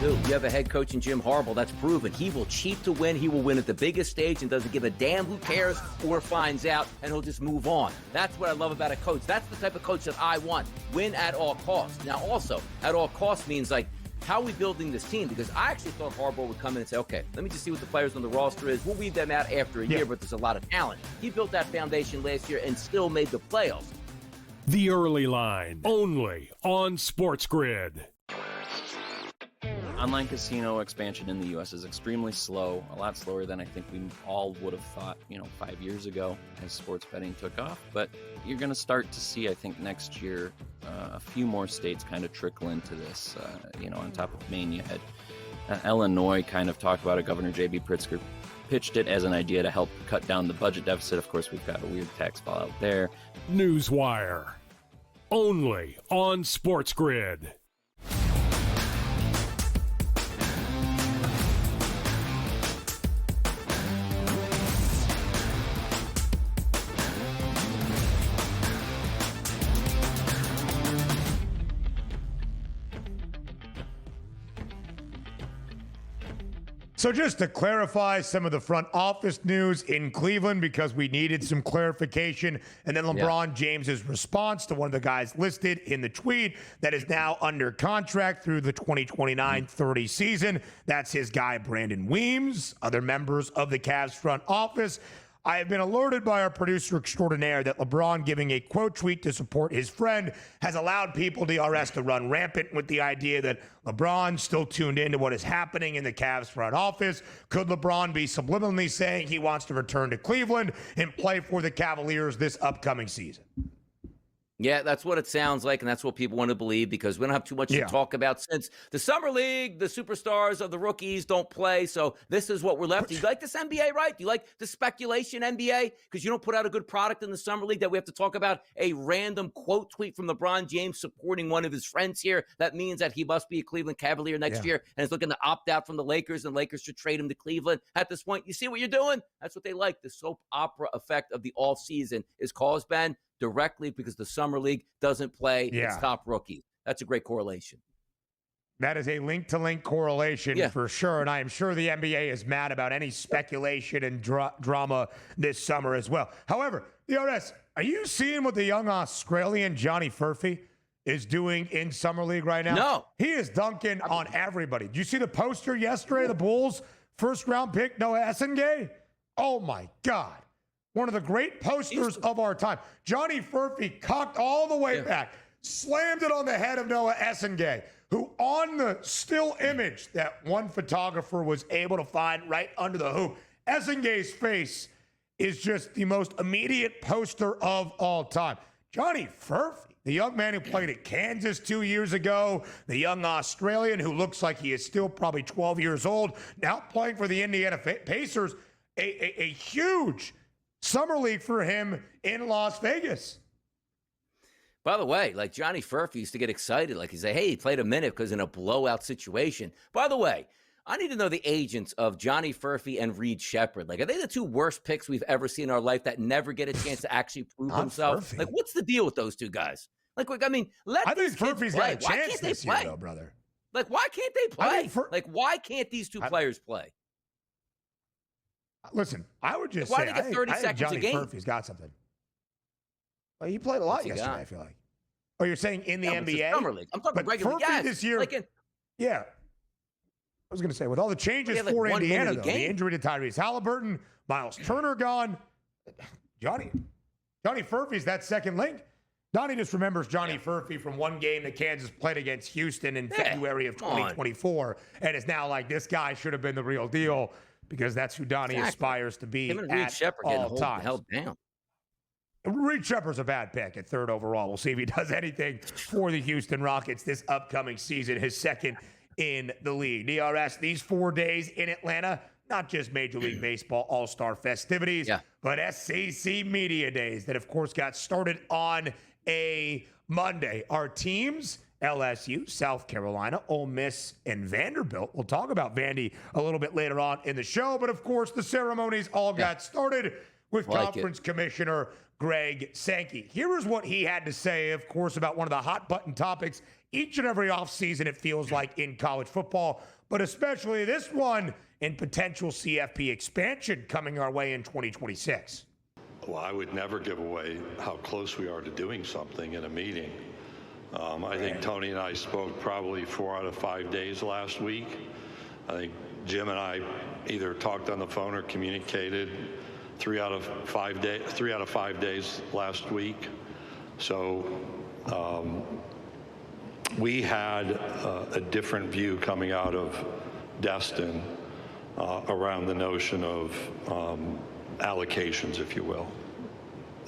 [SPEAKER 8] Dude, you have a head coach in Jim Harbaugh that's proven he will cheat to win. He will win at the biggest stage and doesn't give a damn who cares or finds out, and he'll just move on. That's what I love about a coach. That's the type of coach that I want. Win at all costs. Now, also, at all costs means, like, how are we building this team? Because I actually thought Harbaugh would come in and say, okay, let me just see what the players on the roster is. We'll weed them out after a year, but there's a lot of talent. He built that foundation last year and still made the playoffs.
[SPEAKER 2] The Early Line, only on SportsGrid.
[SPEAKER 18] Online casino expansion in the U.S. is extremely slow, a lot slower than I think we all would have thought, 5 years ago as sports betting took off. But you're going to start to see, I think, next year, a few more states kind of trickle into this. On top of Maine, you had Illinois kind of talk about it. Governor J.B. Pritzker pitched it as an idea to help cut down the budget deficit. Of course, we've got a weird tax fallout there.
[SPEAKER 2] Newswire, only on SportsGrid.
[SPEAKER 7] So just to clarify some of the front office news in Cleveland, because we needed some clarification, and then LeBron James's response to one of the guys listed in the tweet that is now under contract through the 2029-30 season. That's his guy, Brandon Weems. Other members of the Cavs front office. I have been alerted by our producer extraordinaire that LeBron giving a quote tweet to support his friend has allowed people, DRS, to run rampant with the idea that LeBron's still tuned into what is happening in the Cavs front office. Could LeBron be subliminally saying he wants to return to Cleveland and play for the Cavaliers this upcoming season?
[SPEAKER 8] Yeah, that's what it sounds like, and that's what people want to believe, because we don't have too much to talk about since the Summer League, the superstars of the rookies don't play, so this is what we're left. Do you like this NBA, right? Do you like the speculation NBA? Because you don't put out a good product in the Summer League that we have to talk about a random quote tweet from LeBron James supporting one of his friends here. That means that he must be a Cleveland Cavalier next year and is looking to opt out from the Lakers, and Lakers should trade him to Cleveland. At this point, you see what you're doing? That's what they like. The soap opera effect of the offseason is caused, Ben, directly because the Summer League doesn't play its top rookies. That's a great correlation.
[SPEAKER 7] That is a link-to-link correlation for sure, and I am sure the NBA is mad about any speculation and drama this summer as well. However, DRS, are you seeing what the young Australian Johnny Furphy is doing in Summer League right now?
[SPEAKER 8] No.
[SPEAKER 7] He is dunking on everybody. Did you see the poster yesterday, the Bulls' first-round pick, Noah Essengay? Oh, my God. One of the great posters of our time. Johnny Furphy cocked all the way back, slammed it on the head of Noah Essengay, who on the still image that one photographer was able to find right under the hoop, Essengay's face is just the most immediate poster of all time. Johnny Furphy, the young man who played at Kansas 2 years ago, the young Australian who looks like he is still probably 12 years old, now playing for the Indiana Pacers, a huge Summer League for him in Las Vegas.
[SPEAKER 8] By the way, like Johnny Furphy used to get excited. Like he'd say, hey, he played a minute because in a blowout situation. By the way, I need to know the agents of Johnny Furphy and Reed Shepherd. Like, are they the two worst picks we've ever seen in our life that never get a chance to actually prove themselves? Like, what's the deal with those two guys? Like, I mean,
[SPEAKER 7] I think Furphy's got a chance this year, though, brother.
[SPEAKER 8] Like, why can't they play? Like, why can't these two players play?
[SPEAKER 7] Listen, I would just
[SPEAKER 8] Why
[SPEAKER 7] say,
[SPEAKER 8] they get 30
[SPEAKER 7] I think
[SPEAKER 8] seconds
[SPEAKER 7] Johnny
[SPEAKER 8] a game?
[SPEAKER 7] Furphy's got something. Well, he played a lot yesterday, I feel like. Oh, you're saying in the NBA?
[SPEAKER 8] Summer League. I'm talking regular.
[SPEAKER 7] Furphy this year.
[SPEAKER 8] Like
[SPEAKER 7] I was going to say, with all the changes for Indiana, though, the injury to Tyrese Halliburton, Miles Turner gone, Johnny Furphy's that second link. Donnie just remembers Johnny Furphy from one game that Kansas played against Houston in February of 2024, and is now like, this guy should have been the real deal, because that's who Donnie aspires to be at all times.
[SPEAKER 8] Held down.
[SPEAKER 7] Reed Shepherd's a bad pick at third overall. We'll see if he does anything for the Houston Rockets this upcoming season, his second in the league. DRS, these 4 days in Atlanta, not just Major League Baseball All-Star festivities, but SEC Media Days that, of course, got started on a Monday. Our teams, LSU, South Carolina, Ole Miss, and Vanderbilt. We'll talk about Vandy a little bit later on in the show, but of course the ceremonies all got started with Conference Commissioner Greg Sankey. Here is what he had to say, of course, about one of the hot button topics each and every offseason, it feels like, in college football, but especially this one in potential CFP expansion coming our way in 2026.
[SPEAKER 19] Well, I would never give away how close we are to doing something in a meeting. I think Tony and I spoke probably 4 out of 5 days last week. I think Jim and I either talked on the phone or communicated 3 out of 5 days last week. So we had a different view coming out of Destin around the notion of allocations, if you will.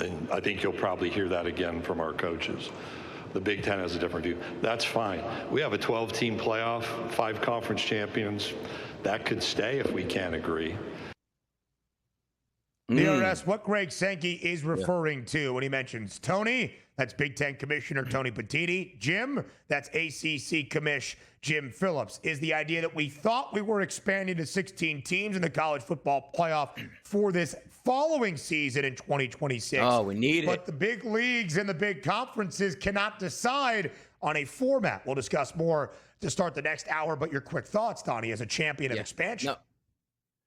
[SPEAKER 19] And I think you'll probably hear that again from our coaches. The Big Ten has a different view. That's fine. We have a 12-team playoff, 5 conference champions. That could stay if we can't agree.
[SPEAKER 7] DRS, what Greg Sankey is referring to when he mentions Tony, that's Big Ten Commissioner Tony Petitti. Jim, that's ACC Commish Jim Phillips, is the idea that we thought we were expanding to 16 teams in the college football playoff for this following season in 2026.
[SPEAKER 8] Oh, we need it.
[SPEAKER 7] But the big leagues and the big conferences cannot decide on a format. We'll discuss more to start the next hour, but your quick thoughts, Donnie, as a champion of expansion.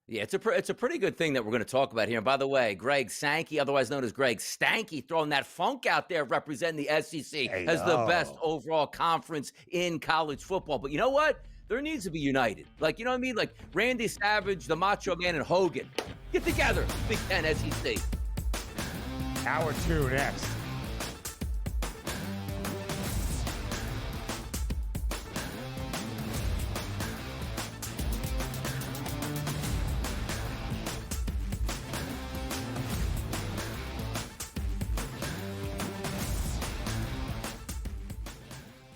[SPEAKER 8] Yeah, it's a pretty good thing that we're going to talk about here. And by the way, Greg Sankey, otherwise known as Greg Stanky, throwing that funk out there representing the SEC as the best overall conference in college football. But you know what? There needs to be united. Like, you know what I mean? Like Randy Savage, the Macho Man, and Hogan. Get together, Big Ten SEC.
[SPEAKER 7] Hour 2 next.